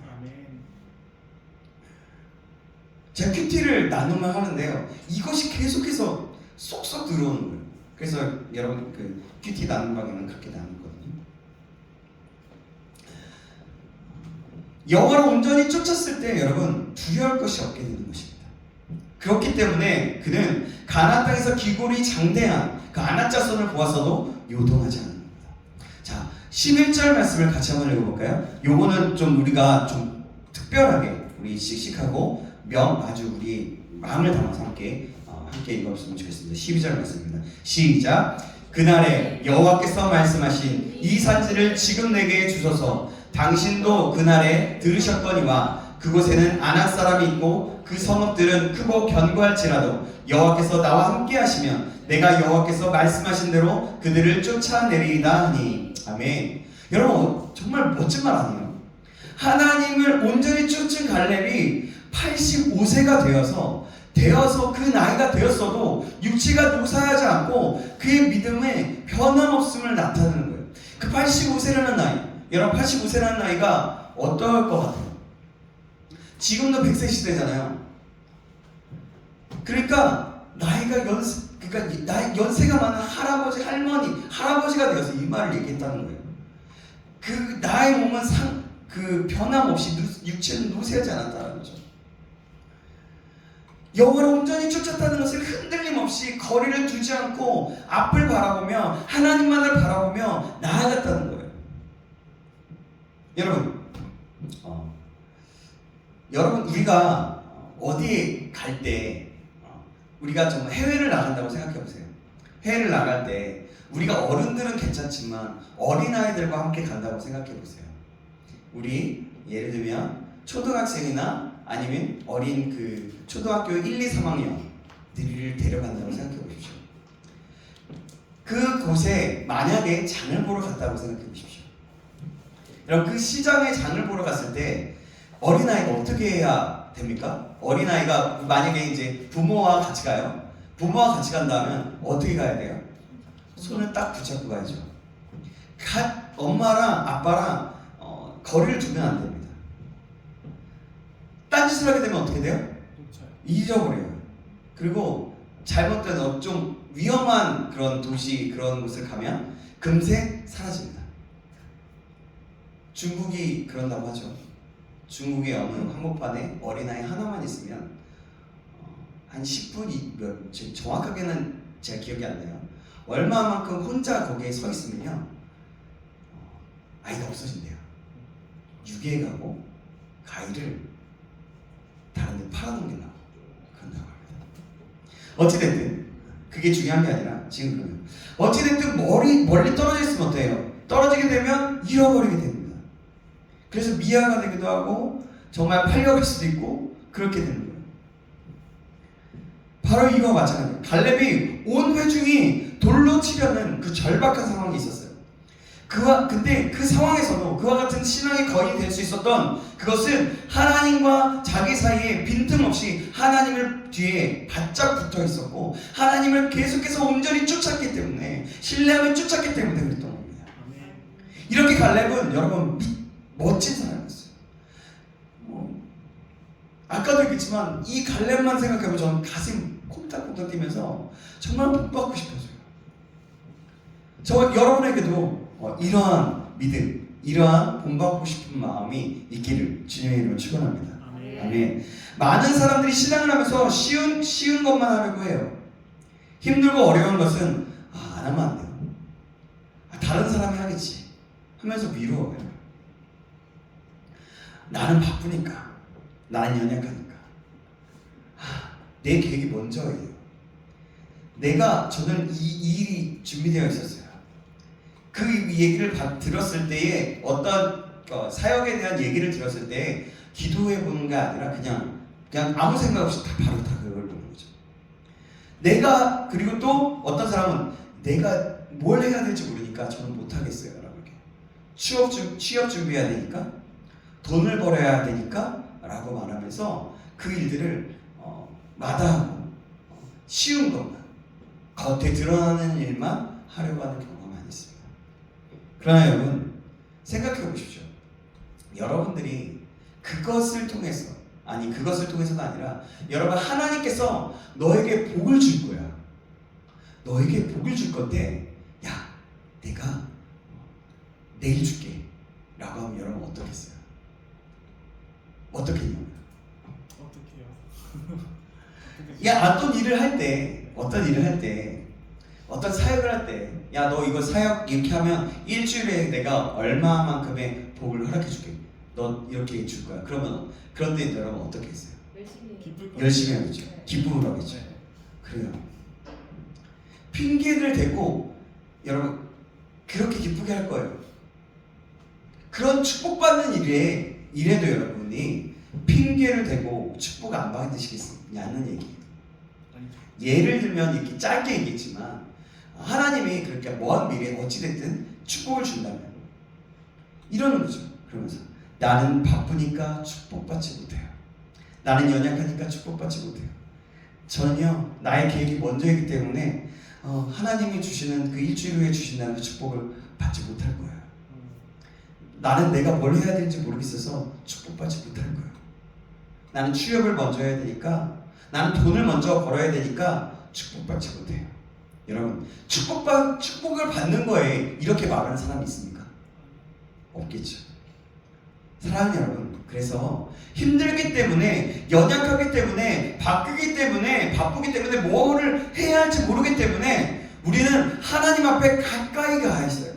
제가 큐티를 나누면 하는데요. 이것이 계속해서 쏙쏙 들어오는 거예요. 그래서 여러분 그 큐티 나누는 방에는 그렇게 나누거든요. 여호와를 온전히 쫓았을 때 여러분 두려울 것이 없게 되는 것입니다. 그렇기 때문에 그는 가나안 땅에서 기골이 장대한 그 아낙 자손을 보았어도 요동하지 않습니다. 자, 11절 말씀을 같이 한번 읽어볼까요? 요거는 좀 우리가 좀 특별하게 우리 씩씩하고 아주 우리 마음을 담아서 함께 읽었으면 좋겠습니다. 12절 말씀입니다. 시작. 그날에 여호와께서 말씀하신 이 산지를 지금 내게 주소서. 당신도 그날에 들으셨거니와 그곳에는 아낙 사람이 있고 그 성읍들은 크고 견고할지라도 여호와께서 나와 함께 하시면 내가 여호와께서 말씀하신 대로 그들을 쫓아내리이다 하니. 아멘. 여러분 정말 멋진 말 아니에요? 하나님을 온전히 쫓은 갈렙이 85세가 되어서 그 나이가 되었어도 육체가 노사하지 않고 그의 믿음에 변함없음을 나타내는 거예요. 그 85세라는 나이, 여러분 85세라는 나이가 어떨 것 같아요? 지금도 100세 시대잖아요. 그러니까 나이 연세가 많은 할아버지, 할머니, 할아버지가 되어서 이 말을 얘기했다는 거예요. 그 나의 몸은 변함없이 육체는 노쇠하지 않았다는 거죠. 여호와를 온전히 쫓았다는 것을 흔들림 없이 거리를 두지 않고 앞을 바라보며 하나님만을 바라보며 나아갔다는 거예요. 여러분 우리가 어디에 갈 때 우리가 정말 해외를 나간다고 생각해 보세요. 해외를 나갈 때 우리가 어른들은 괜찮지만 어린아이들과 함께 간다고 생각해 보세요. 우리 예를 들면 초등학생이나 아니면 어린 그 초등학교 1, 2, 3학년들을 데려간다고 생각해 보십시오. 그곳에 만약에 장을 보러 갔다고 생각해 보십시오. 여러분 그 시장에 장을 보러 갔을 때 어린아이가 어떻게 해야 됩니까? 어린아이가 만약에 이제 부모와 같이 가요. 부모와 같이 간다면 어떻게 가야 돼요? 손을 딱 붙잡고 가야죠. 엄마랑 아빠랑 거리를 두면 안 됩니다. 딴짓을 하게 되면 어떻게 돼요? 잊어버려요. 그리고 잘못된 좀 위험한 그런 도시 그런 곳을 가면 금세 사라집니다. 중국이 그런다고 하죠. 중국의 어느 한복판에 어린아이 하나만 있으면 한 10분, 정확하게는 제가 기억이 안 나요. 얼마만큼 혼자 거기에 서 있으면요 아이가 없어진대요. 유괴가고 아이를 다른 데 팔아넘기려고 그런다고 합니다. 어찌됐든 그게 중요한 게 아니라 지금 그러면 어찌됐든 멀리 떨어져 있으면 어때요? 떨어지게 되면 잃어버리게 됩니다. 그래서 미아가 되기도 하고 정말 팔려갈 수도 있고 그렇게 되는 거예요. 바로 이거와 마찬가지예요. 갈렙이 온 회중이 돌로 치려는 그 절박한 상황이 있었어요. 근데 그 상황에서도 그와 같은 신앙의 거인이 될 수 있었던 그것은 하나님과 자기 사이에 빈틈없이 하나님을 뒤에 바짝 붙어 있었고 하나님을 계속해서 온전히 쫓았기 때문에 신뢰하며 쫓았기 때문에 그랬던 겁니다. 이렇게 갈렙은 여러분 멋진 사람이었어요. 아까도 얘기했지만 이 갈렙만 생각해보면 저는 가슴 콩닥콩닥 뛰면서 정말 복받고 싶어져요. 저 여러분에게도 이러한 믿음, 이러한 본받고 싶은 마음이 있기를 주님의 이름으로 축원합니다. 아멘. 많은 사람들이 신앙을 하면서 쉬운 것만 하려고 해요. 힘들고 어려운 것은 안 하면 안 돼요. 다른 사람이 하겠지 하면서 미루어요. 나는 바쁘니까, 나는 연약하니까. 내 계획이 먼저예요. 저는 이 일이 준비되어 있었어요. 그 얘기를 들었을 때에 어떤 사역에 대한 얘기를 들었을 때 기도해 보는 게 아니라 그냥 아무 생각 없이 바로 그걸 보는 거죠. 그리고 또 어떤 사람은 내가 뭘 해야 될지 모르니까 저는 못 하겠어요 라고 이렇게 취업 준비해야 되니까 돈을 벌어야 되니까 라고 말하면서 그 일들을 마다하고 쉬운 것만 겉에 드러나는 일만 하려고 하는 경우가 많이 있습니다. 그러나 여러분 생각해 보십시오. 여러분들이 그것을 통해서가 아니라 여러분 하나님께서 너에게 복을 줄 거야. 너에게 복을 줄 건데 야 내가 내일 줄게 라고 하면 여러분 어떻겠어요? 어떻게 했냐면 어떤 일을 할 때 어떤 사역을 할 때 야 너 이거 사역 이렇게 하면 일주일에 내가 얼마만큼의 복을 허락해 줄게. 너 이렇게 줄 거야. 그런데 여러분 어떻게 했어요? 열심히 하겠죠. 기쁨으로 하겠죠. 그래요. 핑계를 대고 여러분 그렇게 기쁘게 할 거예요. 그런 축복받는 일에도 여러분이 핑계를 대고 축복 안 받으시겠냐는 얘기예요. 예를 들면 이렇게 짧게 얘기했지만 하나님이 그렇게 먼 미래에 어찌됐든 축복을 준다면 이러는 거죠. 그러면서 나는 바쁘니까 축복받지 못해요. 나는 연약하니까 축복받지 못해요. 저는요 나의 계획이 먼저이기 때문에 하나님이 주시는 그 일주일 후에 주신다는 그 축복을 받지 못할 거예요. 나는 내가 뭘 해야 되는지 모르겠어서 축복받지 못할 거예요. 나는 취업을 먼저 해야 되니까 나는 돈을 먼저 벌어야 되니까 축복받지 못해요. 여러분 축복을 받는 거에 이렇게 말하는 사람이 있습니까? 없겠죠. 사랑하는 여러분 그래서 힘들기 때문에 연약하기 때문에 바쁘기 때문에 뭐를 해야 할지 모르기 때문에 우리는 하나님 앞에 가까이 가야 했어요.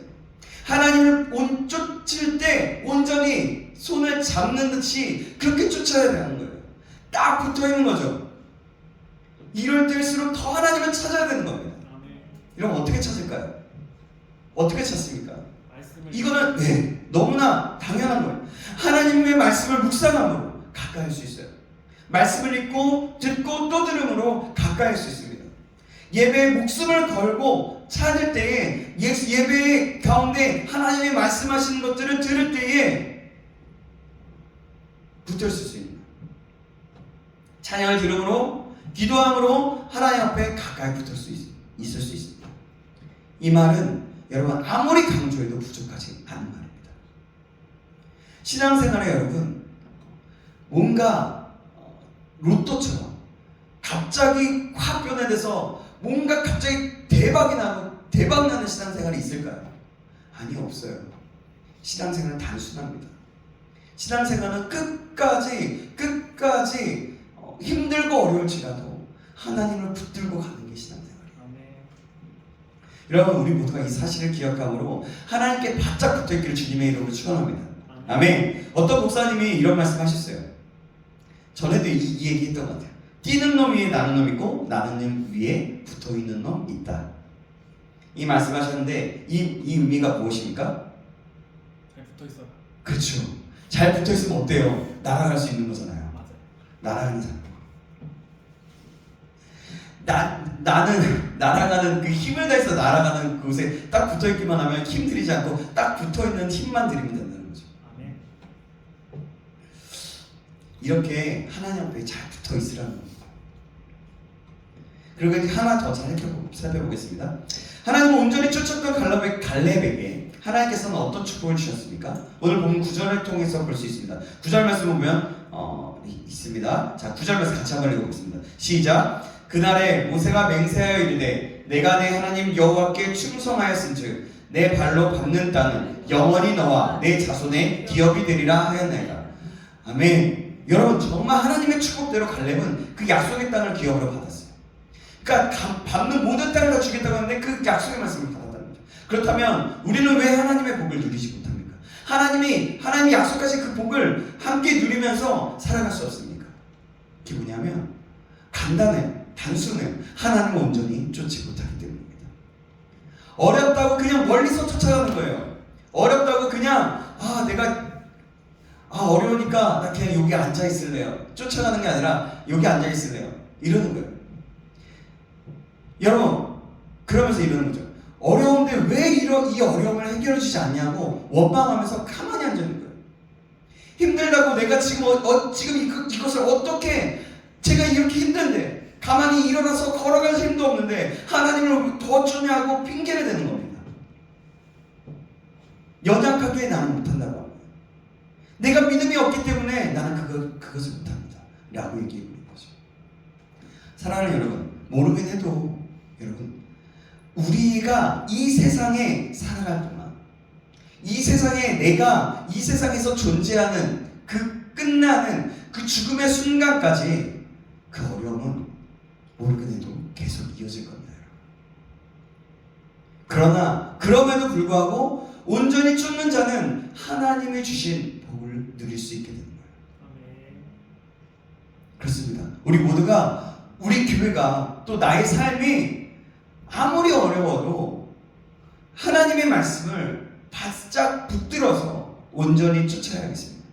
하나님을 쫓을 때 온전히 손을 잡는 듯이 그렇게 쫓아야 되는 거예요. 딱 붙어있는 거죠. 이럴 때일수록 더 하나님을 찾아야 되는 겁니다. 이러면 어떻게 찾을까요? 어떻게 찾습니까? 이거는 너무나 당연한 거예요. 하나님의 말씀을 묵상함으로 가까이 할 수 있어요. 말씀을 읽고 듣고 또 들음으로 가까이 할 수 있습니다. 예배에 목숨을 걸고 찾을 때에 예배 가운데 하나님의 말씀하시는 것들을 들을 때에 붙어 있을 수 있는 거예요. 찬양을 들음으로 기도함으로 하나님 앞에 가까이 붙을 수 있을 수 있습니다. 이 말은 여러분 아무리 강조해도 부족하지 않은 말입니다. 신앙생활에 여러분 뭔가 로또처럼 갑자기 확 변화돼서 뭔가 갑자기 대박 나는 신앙생활이 있을까요? 아니 없어요. 신앙생활은 단순합니다. 신앙생활은 끝까지 힘들고 어려울지라도 하나님을 붙들고 가는 게 신앙생활이에요. 여러분 우리 모두가 이 사실을 기억함으로 하나님께 바짝 붙어있기를 주님의 이름으로 축원합니다. 아멘. 어떤 목사님이 이런 말씀하셨어요. 전에도 이 얘기 했던 것 같아요. 뛰는 놈 위에 나는 놈 있고 나는 놈 위에 붙어있는 놈 있다. 이 말씀하셨는데 이 의미가 무엇입니까? 잘 붙어있어. 그렇죠. 잘 붙어있으면 어때요? 날아갈 수 있는 거잖아요. 날아가는 사람. 나는 날아가는 그 힘을 다해서 날아가는 곳에 딱 붙어있기만 하면 힘 들이지 않고 딱 붙어있는 힘만 들이면 된다는 거죠. 아멘. 이렇게 하나님 앞에 잘 붙어있으라는 겁니다. 그리고 이제 하나 더 잘 살펴보겠습니다. 하나님은 온전히 쫓았던 갈렙에게 하나님께서는 어떤 축복을 주셨습니까? 오늘 본 9절을 통해서 볼 수 있습니다. 9절 말씀 보면 있습니다. 자, 9절 말씀 같이 한번 읽어보겠습니다. 시작. 그날에 모세가 맹세하여 이르되 내가 내 하나님 여호와께 충성하였은즉 내 발로 밟는 땅은 영원히 너와 내 자손의 기업이 되리라 하였나이다. 아멘. 여러분, 정말 하나님의 축복대로 갈렙은 그 약속의 땅을 기업으로 받았어요. 그러니까 밟는 모든 땅을 다 주겠다고 하는데 그 약속의 말씀을 받았다는 거죠. 그렇다면 우리는 왜 하나님의 복을 누리지 못합니까? 하나님이 약속하신 그 복을 함께 누리면서 살아갈 수 없습니까? 그게 뭐냐면 간단해요. 단순해요. 하나님을 온전히 쫓지 못하기 때문입니다. 어렵다고 그냥 멀리서 쫓아가는 거예요. 어렵다고 그냥 내가 어려우니까 나 그냥 여기 앉아 있을래요. 쫓아가는 게 아니라 여기 앉아 있을래요. 이러는 거예요. 여러분, 그러면서 이러는 거죠. 어려운데 왜 이 어려움을 해결해 주지 않냐고 원망하면서 가만히 앉아 있는 거예요. 힘들다고 내가 지금 이것을 어떻게, 제가 이렇게 힘든데 가만히 일어나서 걸어갈 힘도 없는데 하나님을 더 주냐고 핑계를 대는 겁니다. 연약하게 나는 못한다고 합니다. 내가 믿음이 없기 때문에 나는 그것을 못합니다 라고 얘기해 보는 거죠. 사랑하는 여러분, 모르긴 해도 여러분, 우리가 이 세상에 살아갈 동안, 이 세상에 내가 이 세상에서 존재하는 그 끝나는 그 죽음의 순간까지 그 어려움은 모르긴 해도 계속 이어질 겁니다. 그러나 그럼에도 불구하고 온전히 쫓는 자는 하나님이 주신 복을 누릴 수 있게 되는 거예요. 그렇습니다. 우리 모두가, 우리 교회가, 또 나의 삶이 아무리 어려워도 하나님의 말씀을 바짝 붙들어서 온전히 쫓아야겠습니다.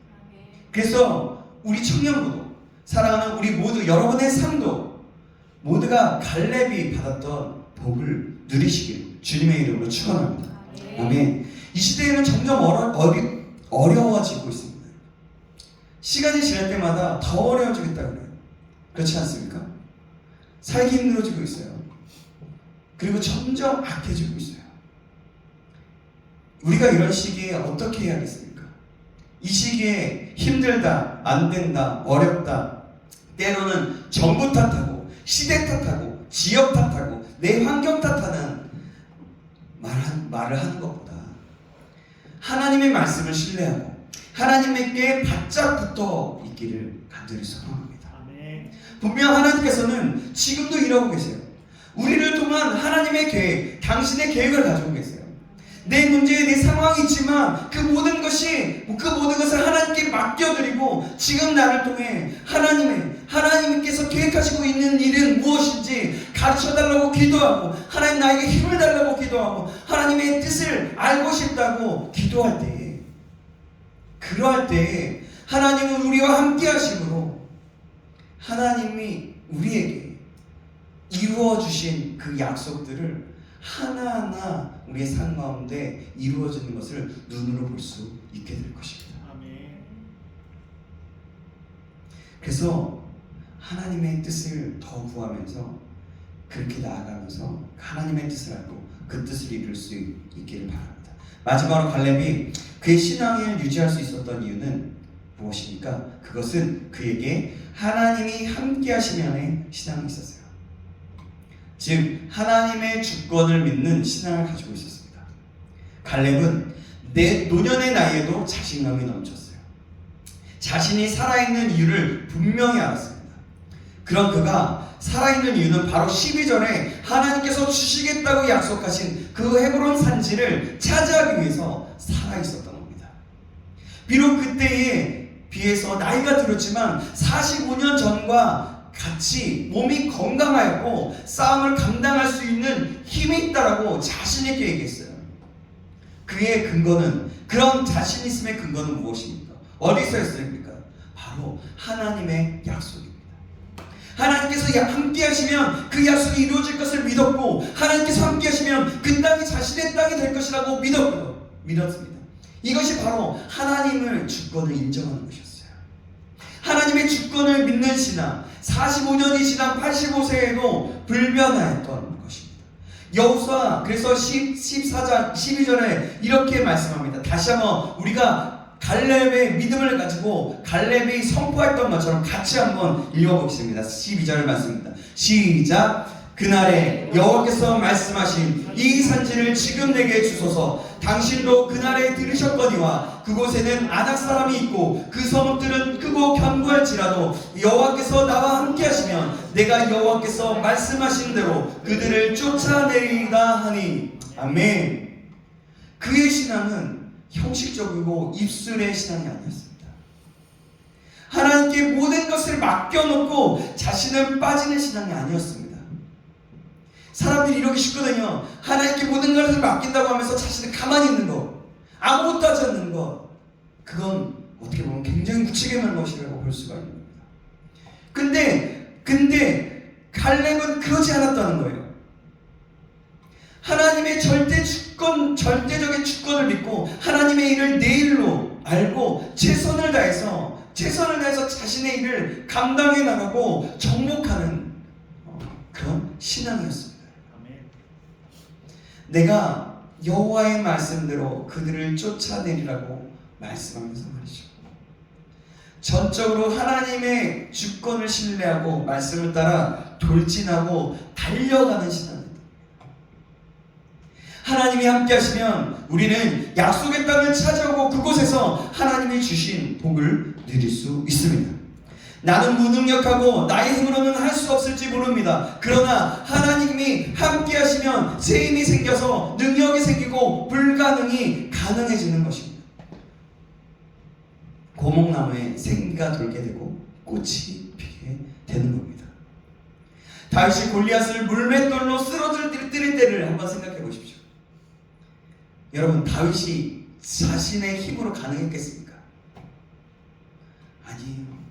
그래서 우리 청년부도, 사랑하는 우리 모두, 여러분의 삶도 모두가 갈렙이 받았던 복을 누리시길 주님의 이름으로 축원합니다. 아멘. 이 시대에는 점점 어려워지고 있습니다. 시간이 지날 때마다 더 어려워지겠다 그래요. 그렇지 않습니까? 살기 힘들어지고 있어요. 그리고 점점 악해지고 있어요. 우리가 이런 시기에 어떻게 해야겠습니까? 이 시기에 힘들다, 안 된다, 어렵다, 때로는 정부 탓하고 시대 탓하고 지역 탓하고 내 환경 탓하는 말을 하는 것보다 하나님의 말씀을 신뢰하고 하나님께 바짝 붙어 있기를 간절히 소망합니다. 분명 하나님께서는 지금도 이러고 계세요. 우리를 통한 하나님의 계획, 당신의 계획을 가지고 계세요. 내 문제에 내 상황이 있지만 그 모든 것을 하나님께 맡겨드리고 지금 나를 통해 하나님께서 계획하시고 있는 일은 무엇인지 가르쳐달라고 기도하고 하나님 나에게 힘을 달라고 기도하고 하나님의 뜻을 알고 싶다고 기도할 때에, 그러할 때에 하나님은 우리와 함께 하심으로 하나님이 우리에게 이루어 주신 그 약속들을 하나하나 우리의 삶 가운데 이루어지는 것을 눈으로 볼 수 있게 될 것입니다. 그래서 하나님의 뜻을 더 구하면서 그렇게 나아가면서 하나님의 뜻을 알고 그 뜻을 이룰 수 있기를 바랍니다. 마지막으로 갈렙이 그의 신앙을 유지할 수 있었던 이유는 무엇입니까? 그것은 그에게 하나님이 함께 하시면의 신앙이 있었어요. 즉 하나님의 주권을 믿는 신앙을 가지고 있었습니다. 갈렙은 노년의 나이에도 자신감이 넘쳤어요. 자신이 살아있는 이유를 분명히 알았습니다. 그런 그가 살아있는 이유는 바로 12절에 하나님께서 주시겠다고 약속하신 그 헤브론 산지를 차지하기 위해서 살아있었던 겁니다. 비록 그때에 비해서 나이가 들었지만 45년 전과 같이 몸이 건강하였고 싸움을 감당할 수 있는 힘이 있다라고 자신 있게 얘기했어요. 그의 근거는, 그런 자신 있음의 근거는 무엇입니까? 어디서 했습니까? 바로 하나님의 약속입니다. 하나님께서 함께 하시면 그 약속이 이루어질 것을 믿었고, 하나님께서 함께 하시면 그 땅이 자신의 땅이 될 것이라고 믿었습니다. 이것이 바로 하나님의 주권을 인정하는 것이었어요. 하나님의 주권을 믿는 신앙, 45년이 지난 85세에도 불변하였던 것입니다. 여호수아 그래서 14장 12절에 이렇게 말씀합니다. 다시 한번 우리가 갈렙의 믿음을 가지고 갈렙이 선포했던 것처럼 같이 한번 읽어보겠습니다. 12절 말씀입니다. 시작. 그날에 여호와께서 말씀하신 이 산지를 지금 내게 주소서. 당신도 그날에 들으셨거니와 그곳에는 아낙 사람이 있고 그 성읍들은 크고 견고할지라도 여호와께서 나와 함께 하시면 내가 여호와께서 말씀하신 대로 그들을 쫓아내리다 하니. 아멘. 그의 신앙은 형식적이고 입술의 신앙이 아니었습니다. 하나님께 모든 것을 맡겨놓고 자신은 빠지는 신앙이 아니었습니다. 사람들이 이러기 쉽거든요. 하나님께 모든 것을 맡긴다고 하면서 자신은 가만히 있는 것, 아무것도 하지 않는 것, 그건 어떻게 보면 굉장히 무책임한 것이라고 볼 수가 있는 겁니다. 근데 갈렙은 그러지 않았다는 거예요. 하나님의 절대적인 주권을 믿고 하나님의 일을 내 일로 알고 최선을 다해서 자신의 일을 감당해 나가고 정복하는 그런 신앙이었습니다. 내가 여호와의 말씀대로 그들을 쫓아내리라고 말씀하면서 말이죠. 전적으로 하나님의 주권을 신뢰하고 말씀을 따라 돌진하고 달려가는 신앙입니다. 하나님이 함께 하시면 우리는 약속의 땅을 차지하고 그곳에서 하나님이 주신 복을 누릴 수 있습니다. 나는 무능력하고 나의 힘으로는 할 수 없을지 모릅니다. 그러나 하나님이 함께 하시면 새 힘이 생겨서 능력이 생기고 불가능이 가능해지는 것입니다. 고목나무에 생기가 돌게 되고 꽃이 피게 되는 겁니다. 다윗이 골리앗을 물맷돌로 쓰러뜨릴 때를 한번 생각해 보십시오. 여러분, 다윗이 자신의 힘으로 가능했겠습니까? 아니에요.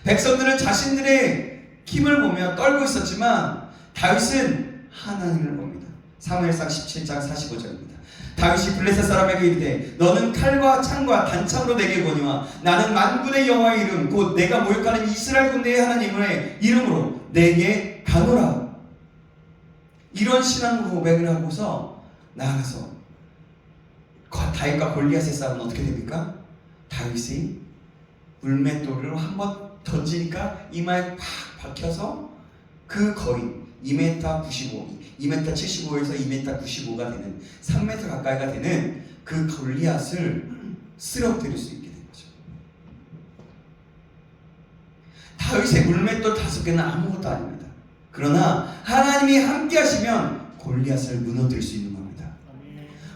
백성들은 자신들의 힘을 보며 떨고 있었지만 다윗은 하나님을 봅니다. 사무엘상 17장 45절입니다. 다윗이 블레셋 사람에게 이르되 너는 칼과 창과 단창으로 내게 보니와 나는 만군의 여호와의 이름 곧 내가 모욕하는 이스라엘 군대의 하나님의 이름으로 내게 가노라. 이런 신앙 고백을 하고서 나아가서 다윗과 골리앗의 싸움은 어떻게 됩니까? 다윗이 물맷돌로 한번 던지니까 이마에 팍 박혀서 그 거리 2m 95, 2m 75에서 2m 95가 되는 3m 가까이가 되는 그 골리앗을 쓰러뜨릴 수 있게 된 거죠. 다윗의 물맷돌 5개는 아무것도 아닙니다. 그러나 하나님이 함께 하시면 골리앗을 무너뜨릴 수 있는 겁니다.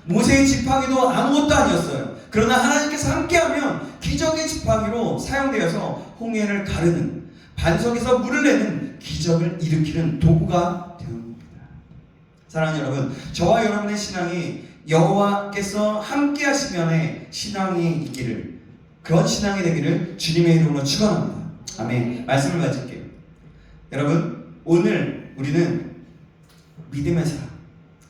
모세의 지팡이도 아무것도 아니었어요. 그러나 하나님께서 함께하면 기적의 지팡이로 사용되어서 홍해를 가르는, 반석에서 물을 내는 기적을 일으키는 도구가 되는 겁니다. 사랑하는 여러분, 저와 여러분의 신앙이 여호와께서 함께하시면의 신앙이 있기를, 그런 신앙이 되기를 주님의 이름으로 축원합니다. 아멘. 말씀을 가질게요. 여러분, 오늘 우리는 믿음의 사람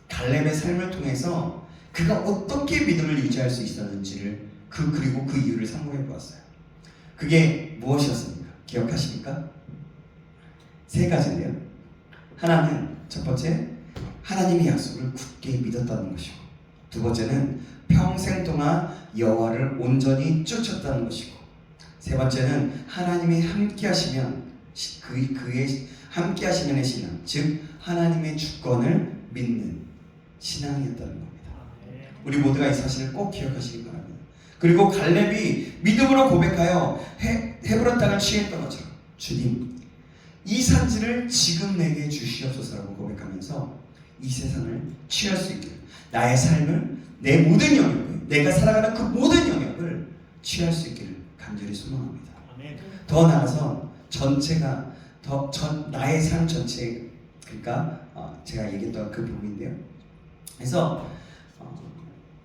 갈렙의 삶을 통해서 그가 어떻게 믿음을 유지할 수 있었는지를 그리고 그 이유를 상고해 보았어요. 그게 무엇이었습니까? 기억하십니까? 3가지인데요. 하나는 첫 번째, 하나님의 약속을 굳게 믿었다는 것이고, 두 번째는 평생 동안 여호와를 온전히 쫓았다는 것이고, 세 번째는 하나님이 함께 하시면 그의 함께 하시면의 신앙, 즉 하나님의 주권을 믿는 신앙이었다는 겁니다. 우리 모두가 이 사실을 꼭 기억하시기 바랍니다. 그리고 갈렙이 믿음으로 고백하여 헤브론 땅을 취했던 것처럼 주님, 이 산지를 지금 내게 주시옵소서라고 고백하면서 이 세상을 취할 수 있게, 나의 삶을, 내 모든 영역을, 내가 살아가는 그 모든 영역을 취할 수 있기를 간절히 소망합니다. 더 나아가서 전체가 나의 삶 전체, 그러니까 제가 얘기했던 그 부분인데요. 그래서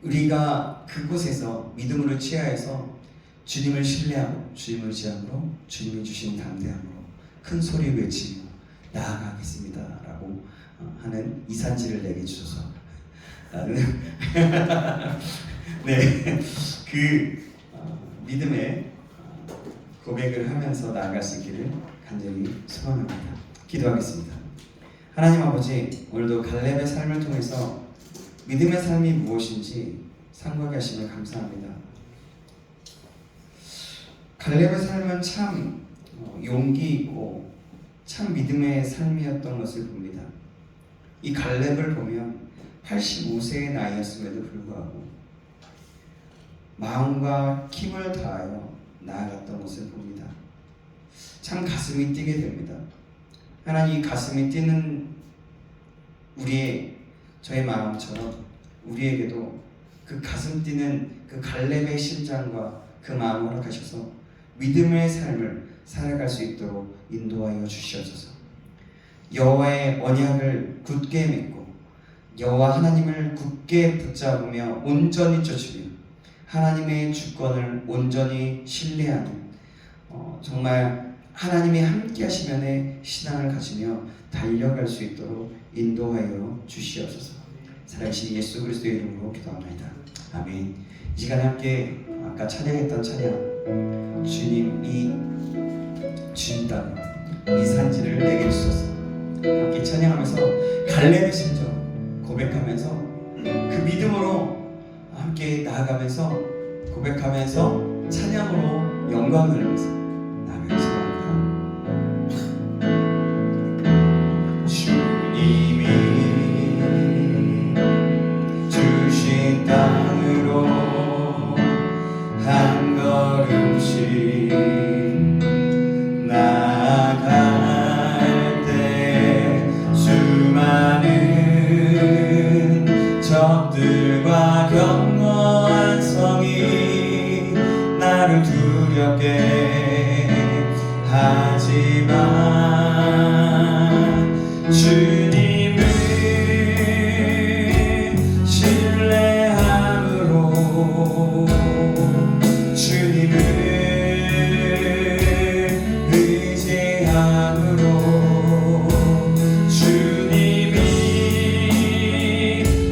우리가 그곳에서 믿음으로 취하여서 주님을 신뢰하고 주님을 의지함으로 주님이 주신 담대함으로 큰 소리 외치고 나아가겠습니다 라고 하는 이산지를 내게 주셔서 나는 네, 그 믿음의 고백을 하면서 나아갈 수 있기를 간절히 소원합니다. 기도하겠습니다. 하나님 아버지, 오늘도 갈렙의 삶을 통해서 믿음의 삶이 무엇인지 상고하게 하심을 감사합니다. 갈렙의 삶은 참 용기 있고 참 믿음의 삶이었던 것을 봅니다. 이 갈렙을 보면 85세의 나이였음에도 불구하고 마음과 힘을 다하여 나아갔던 것을 봅니다. 참 가슴이 뛰게 됩니다. 하나님, 가슴이 뛰는 저의 마음처럼 우리에게도 그 가슴 뛰는 그 갈렙의 심장과 그 마음을 허락하셔서 믿음의 삶을 살아갈 수 있도록 인도하여 주시옵소서. 여호와의 언약을 굳게 맺고 여호와 하나님을 굳게 붙잡으며 온전히 쫓으며 하나님의 주권을 온전히 신뢰하는 정말 하나님이 함께 하시면의 신앙을 가지며 달려갈 수 있도록 인도하여 주시옵소서. 살아계신 예수 그리스도의 이름으로 기도합니다. 아멘. 이 시간에 함께 아까 찬양했던 찬양, 주님이 주인 땅 이 산지를 내게 주소서. 함께 찬양하면서 갈렙의 심정 고백하면서 그 믿음으로 함께 나아가면서 고백하면서 찬양으로 영광을 돌리면서 나아가겠습니다. 주님이 주신 땅으로 한 걸음씩 나아갈 때 수많은 적들과 경고한 성이 나를 두렵게 하지만 주님을 신뢰함으로 주님을 의지함으로 주님이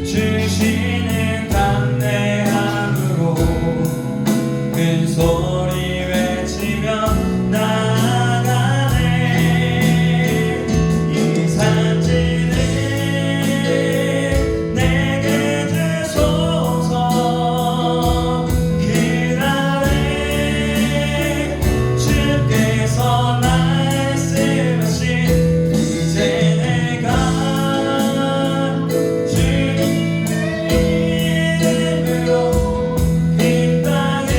주시는 담대함으로 큰 소리 외치며 나아가네. 이 산지를 내게 주소서. 그날에 주께서 말씀하신 이제 내가 주님 이름으로 이 땅에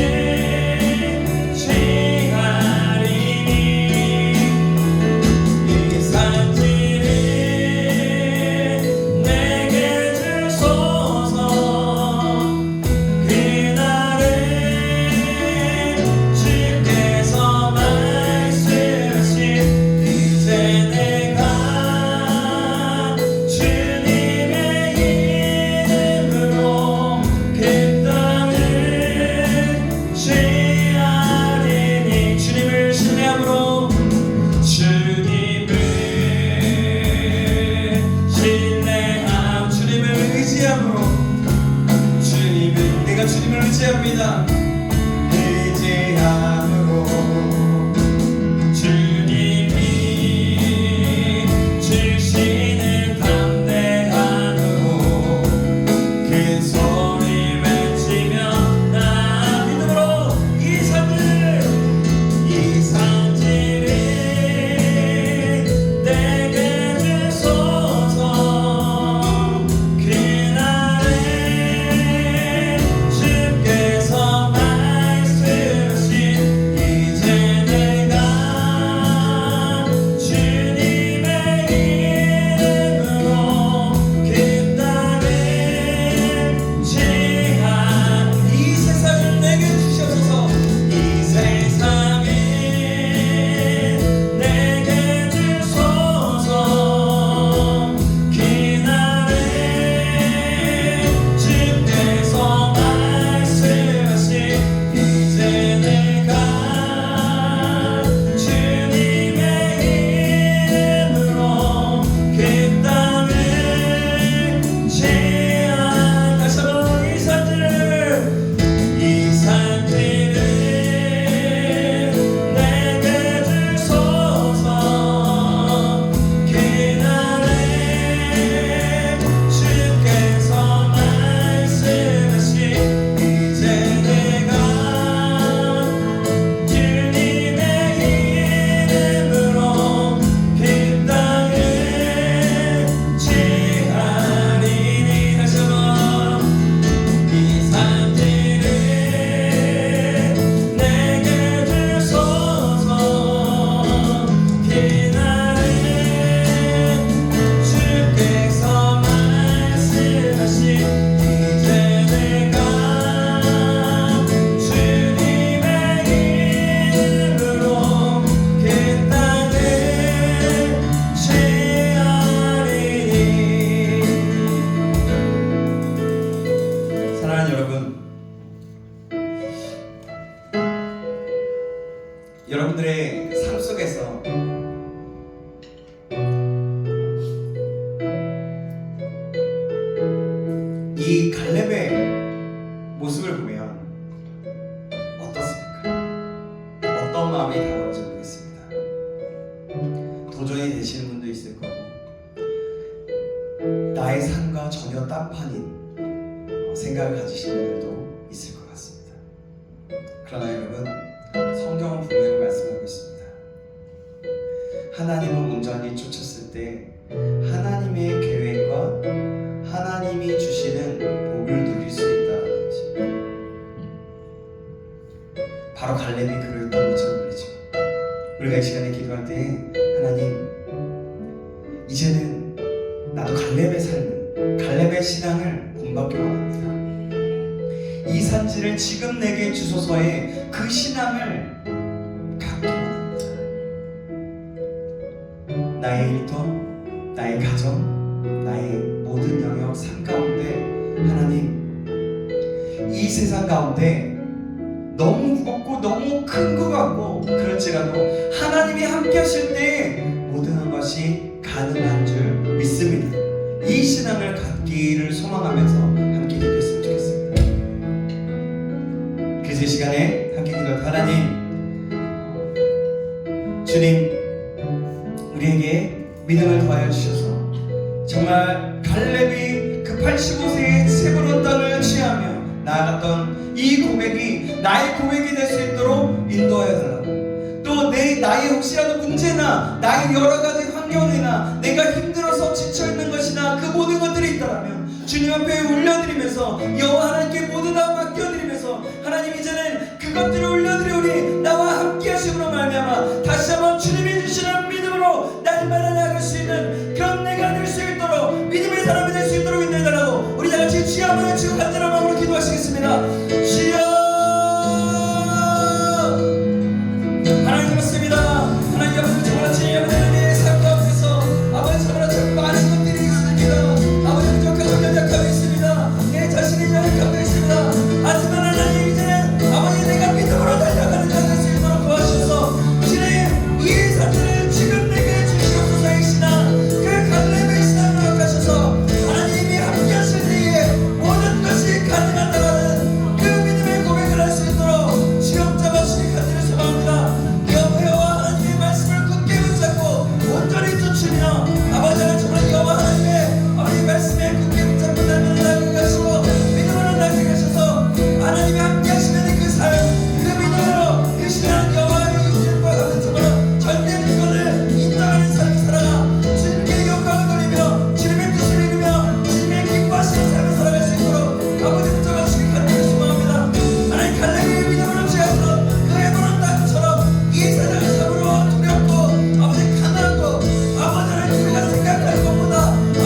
여러분들의 삶 속에서 이 갈렙의 모습을 보면 어떻습니까? 어떤 마음이 다가올지 모르겠습니다. 도전이 되시는 분도 있을 거고, 나의 삶과 전혀 딴판인 생각을 가지시는 분들도 있을 것 같습니다. 그러나 여러분, 성경은 분명히 말씀하고 있습니다. 하나님을 온전히 쫓았을 때 하나님의 계획과 하나님이 주시는 복을 누릴 수 있다는 것이, 바로 갈렙이 그랬던 것처럼 말이죠. 우리가 이 시간에 기도할 때 하나님, 이제는 나도 갈렙의 삶을, 갈렙의 신앙을 본받기 원합니다. 이 산지를 지금 내게 주소서의 그 신앙을 갖기 원합니다. 나의 일터, 나의 가정, 나의 모든 영역 삶 가운데 하나님, 이 세상 가운데 너무 무겁고 너무 큰 것 같고 그럴지라도 하나님이 함께 하실 때 모든 것이 가능한 줄 믿습니다. 이 신앙을 갖기를 소망하면서 함께 기도했으면 좋겠습니다. 그래서 이 시간에 함께 기도할 하나님, 주님, 우리에게 믿음을 더하여 주셔서 정말 갈렙이 그 85세의 세브론 땅을 취하며 나아갔던 이 고백이 나의 고백이 될 수 있도록 인도하여 달라고, 또 나의 혹시라도 문제나 나의 여러 가지 환경이나 내가 힘들어서 지쳐있는 것이나 그 모든 것들이 있다면 주님 앞에 올려드리면서, 여호와 하나님께 모두 다 맡겨드리면서, 하나님 이제는 그것들을 올려드리오니 나와 함께 하심으로 말미암아 다시 한번 주님이 주시는 믿음으로 날마다 나아갈 수 있는 그런 내가 될 수 있도록, 믿음의 사람이 될 수 있도록 인도해달라고 우리 다같이 주여 한번 외치고 간절한 마음으로 기도하시겠습니다. 주여, 하나님 그렇습니다. 하나님 아버지, 정말 주님의 삶 가운데서 아버지 정말 참 많은 것들이 있습니다. 아버지 부족하고 연약함이 있습니다. 내 자신이 연약함도 있습니다. 하지만 하나님, 이제는 아버지 내가 믿음으로 달려가는 자가 될 수 있도록 도와주셔서 주님, 이 산지를 지금 내게 주시옵소서의 신앙, 그 갈렙의 신앙을 허락하셔서 하나님이 함께 하실 때에 모든 것이 가능하다는 그 믿음의 고백을 할 수 있도록 시험 잡아주시니 간절히 소망합니다. 여호와 하나님의 말씀을 굳게 붙잡고 온전히 쫓으며 아버지 하나님, 정말 여호와 하나님의 아버지 말씀에 굳게 붙잡고 나아가게 하시고 믿음으로 나아가게 하셔서 하나님이 함께 하시는 그 삶, 그 믿음으로 그 신앙 여호와의 이름과 같은 정말 절대 그것을 인정하는 삶을 살아가 주님께 영광을 돌리며 주님의 뜻을 이루며 주님의 기뻐하시는 삶을 살아갈 수 있도록 아버지 붙잡아주시기 간절히 소망합니다. 하나님, 갈렙의 믿음으로 취하서 그 헤브론 땅처럼 이 세상을 참으로 두렵고 아버지 가난하고 아버지 하나님, 우리가 생각하는 것보다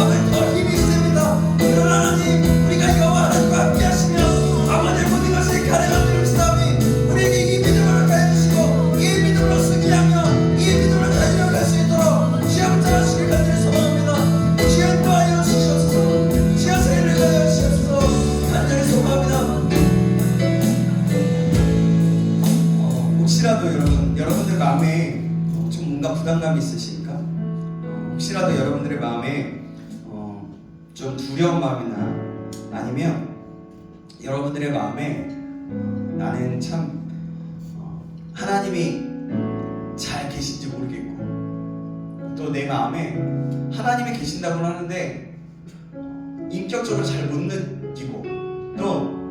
아버지 더 힘이 있습니다. 그러나 하나님, 우리가 여호와 하나님과 함께 하시며 아버지 모든 것이 가능한 줄 믿사오니 우리에게 이 믿음을 가해주시고 이 믿음으로 승리하며 이 믿음으로 달려갈 수 있도록 주여 붙잡아주시길 간절히 소망합니다. 주여 인도하여 주시옵소서. 주여 세례를 가하여 주시옵소서. 간절히 소망합니다. 혹시라도 여러분들 마음에 좀 뭔가 부담감이 있으십니까? 혹시라도 여러분들의 마음에 좀 두려운 마음이나 아니면 여러분들의 마음에 나는 참 하나님이 잘 계신지 모르겠고, 또 내 마음에 하나님이 계신다고는 하는데 인격적으로 잘 못 느끼고, 또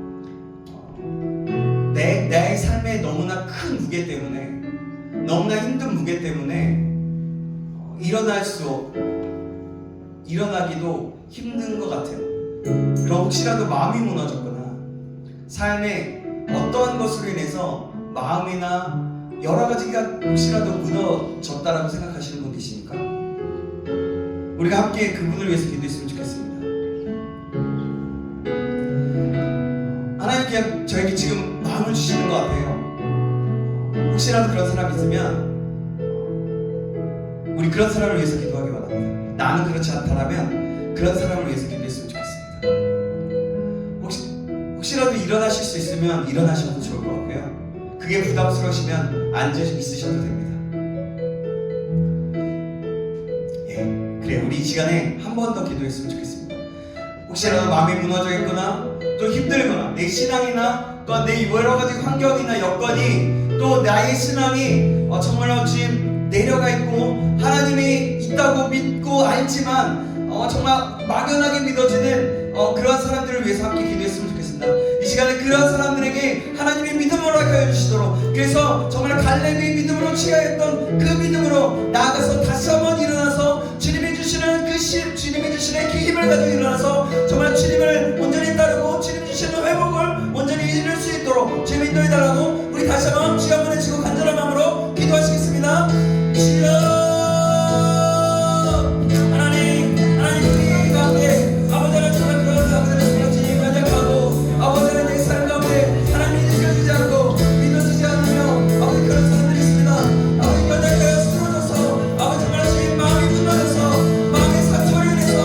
내 삶에 너무나 큰 무게 때문에, 너무나 힘든 무게 때문에 일어나기도 힘든 것 같아요. 그럼 혹시라도 마음이 무너졌거나 삶에 어떠한 것으로 인해서 마음이나 여러 가지가 혹시라도 무너졌다라고 생각하시는 분 계십니까? 우리가 함께 그분을 위해서 기도했으면 좋겠습니다. 하나님, 그냥 저에게 지금 마음을 주시는 것 같아요. 혹시라도 그런 사람이 있으면 우리 그런 사람을 위해서 기도하기 원합니다. 나는 그렇지 않다라면 그런 사람을 위해서 기도했으면 좋겠습니다. 혹시라도 일어나실 수 있으면 일어나시면 좋을 것 같고요. 그게 부담스러우시면 앉아 있으셔도 됩니다. 예, 그래 우리 이 시간에 한 번 더 기도했으면 좋겠습니다. 혹시라도 마음이 무너져 있거나 또 힘들거나 내 신앙이나 또 내 여러 가지 환경이나 여건이 또 나의 신앙이 정말로 지금 내려가 있고 하나님이 있다고 믿고 알지만 정말 막연하게 믿어지는 그런 사람들을 위해서 함께 기도했으면 좋겠습니다. 이 시간에 그런 사람들에게 하나님의 믿음을 허락하여 주시도록, 그래서 정말 갈렙이 믿음으로 취하였던 그 믿음으로 나아가서 다시 한번 일어나서 주님이 주시는 주님이 주시는 그 힘을 가지고 일어나서 정말 주님을 온전히 따르고 주님 주시는 회복을 온전히 이룰 수 있도록 주님 인도해달라고 우리 다시 한번 주여 한번 해주시고 간절한 마음으로 기도하시겠습니다. 주여 하나님 우리 가운데 아버지를 정말 그런 아버지를 주님 만족하고 아버지는 내 삶 가운데 하나님이 느껴지지 않고 믿어지지 않으며 아버지 그런 사람들이 있습니다. 아버지 연약하여 쓰러져서 아버지 정말 주님 마음이 무너져서 마음의 상처를 인해서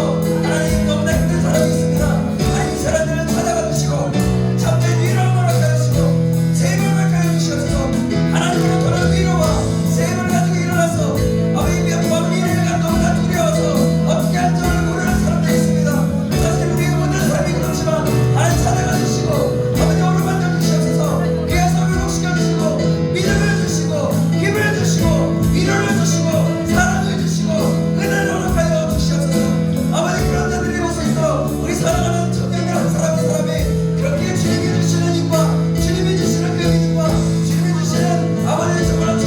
하나님 너무나 힘든 사람이 있습니다. 하나님 이 사람들을 찾아가 주시고 참된 위로를 허락하여 주시고 세임을 허락하여 주시옵소서. 하나님으로 돌아온 위로와 세임을 가지고 일어나서 아버지 몇번 미래가 너무나 두려워서 어떻게 할 줄을 모르는 사람들이 있습니다. 사실 우리의 모든 삶이 그렇지만 하나님 찾아가 주시고 아버지 오르만져 주시옵소서. 귀에서 회복시켜 주시고 믿음을 주시고 힘을 주시고 위로를 주시고 사랑을 주시고 은혜를 허락하여 주시옵소서. 아버지 그런 자들이 올 수 있도록 우리 사랑하는 청년들 한 사람 한 사람이 그렇게 주님이 주시는 힘과 주님이 주시는 그 믿음과 주님이 주시는 아버지의 정말같이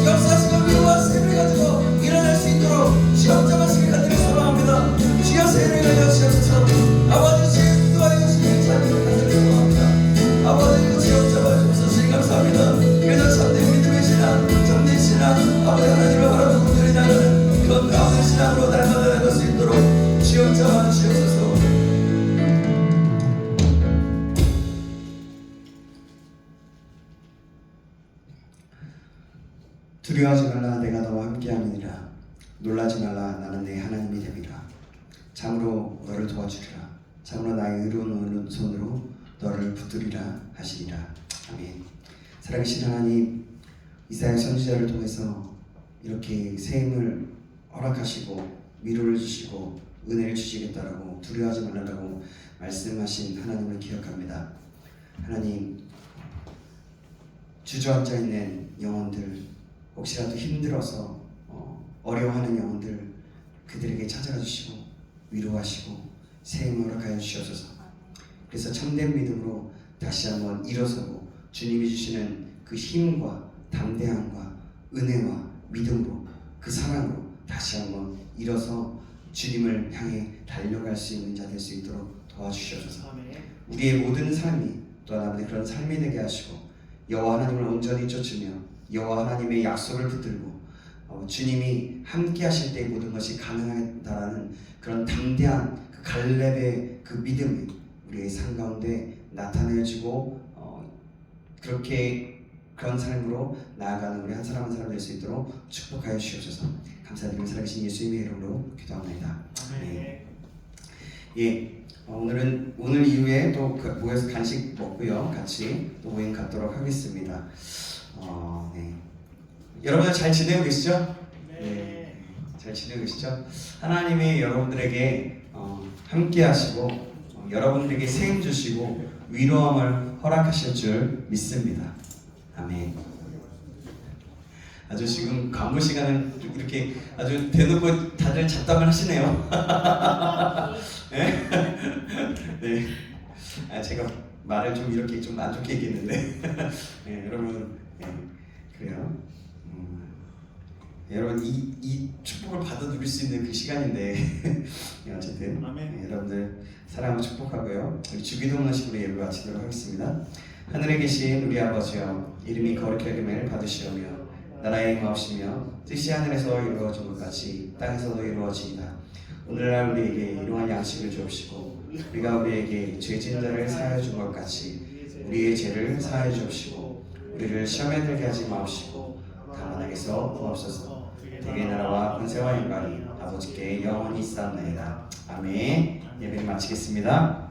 역사하시고 위로와 세를 가지고 일어날 수 있도록 시험자마시기 간절히 소망합니다. 주여 세를 가져 주시옵소서. 아버지 주의 기도하여 주시길 참으로 간절히 소망합니다. 아버지 시험자마 주옵소서. 감사합니다. 그래서 참된 믿음의 신앙 참된 신앙 아버지 하나님을 바라보고 온전히 나가는 그런 가운데 신앙으로 날마다 나갈 수 있도록 시험자마 주옵소서. 두려워하지 말라 내가 너와 함께함이니라. 놀라지 말라 나는 내 하나님이 됨이라. 참으로 너를 도와주리라. 참으로 나의 의로운 손으로 너를 붙들리라 하시리라. 아멘. 살아계신 하나님, 이사야 선지자를 통해서 이렇게 새 힘을 허락하시고 위로를 주시고 은혜를 주시겠다라고 두려워하지 말라라고 말씀하신 하나님을 기억합니다. 하나님, 주저앉아 있는 영혼들, 혹시라도 힘들어서 어려워하는 영혼들 그들에게 찾아가 주시고 위로하시고 새 힘을 허락하여 주시옵소서. 그래서 참된 믿음으로 다시 한번 일어서고 주님이 주시는 그 힘과 담대함과 은혜와 믿음으로 그 사랑으로 다시 한번 일어서 주님을 향해 달려갈 수 있는 자 될 수 있도록 도와주시옵소서. 우리의 모든 삶이 또한 아버지 그런 삶이 되게 하시고 여호와 하나님을 온전히 쫓으며 여호와 하나님의 약속을 붙들고 주님이 함께 하실 때 모든 것이 가능하다라는 그런 담대한 그 갈렙의 그 믿음이 우리의 삶 가운데 나타내주고 그렇게 그런 삶으로 나아가는 우리 한 사람 한 사람 될 수 있도록 축복하여 주시옵소서. 감사드리며 살아계신 예수님의 이름으로 기도합니다. 네. 예, 오늘 이후에 또 모여서 간식 먹고요, 같이 또 모임 갖도록 하겠습니다. 네. 여러분들 잘 지내고 계시죠? 네. 잘 지내고 계시죠? 하나님이 여러분들에게 함께 하시고 여러분들에게 새 힘 주시고 위로함을 허락하실 줄 믿습니다. 아멘. 아주 지금 광고 시간은 이렇게 아주 대놓고 다들 잡담을 하시네요. 네? 네. 제가 말을 좀 이렇게 좀 안 좋게 얘기했는데 네, 여러분 그래요. 여러분 이 축복을 받아 누릴 수 있는 그 시간인데 어쨌든 여러분들 사랑하고 축복하고요. 우리 주기도문 하시고 예배 마치도록 하겠습니다. 하늘에 계신 우리 아버지여, 이름이 거룩히 여김을 받으시오며 나라의 임하옵시며 뜻이 하늘에서 이루어진 것 같이 땅에서도 이루어지이다. 오늘날 우리에게 일용할 양식을 주옵시고 우리가 우리에게 죄 지은 자를 사하여 준 것 같이 우리의 죄를 사하여 주옵시고 우리를 시험에 들게 하지 마옵시고 다만 악에서 구하옵소서. 대개 나라와 권세와 영광이 아버지께 영원히 있사옵나이다. 아멘. 예배를 마치겠습니다.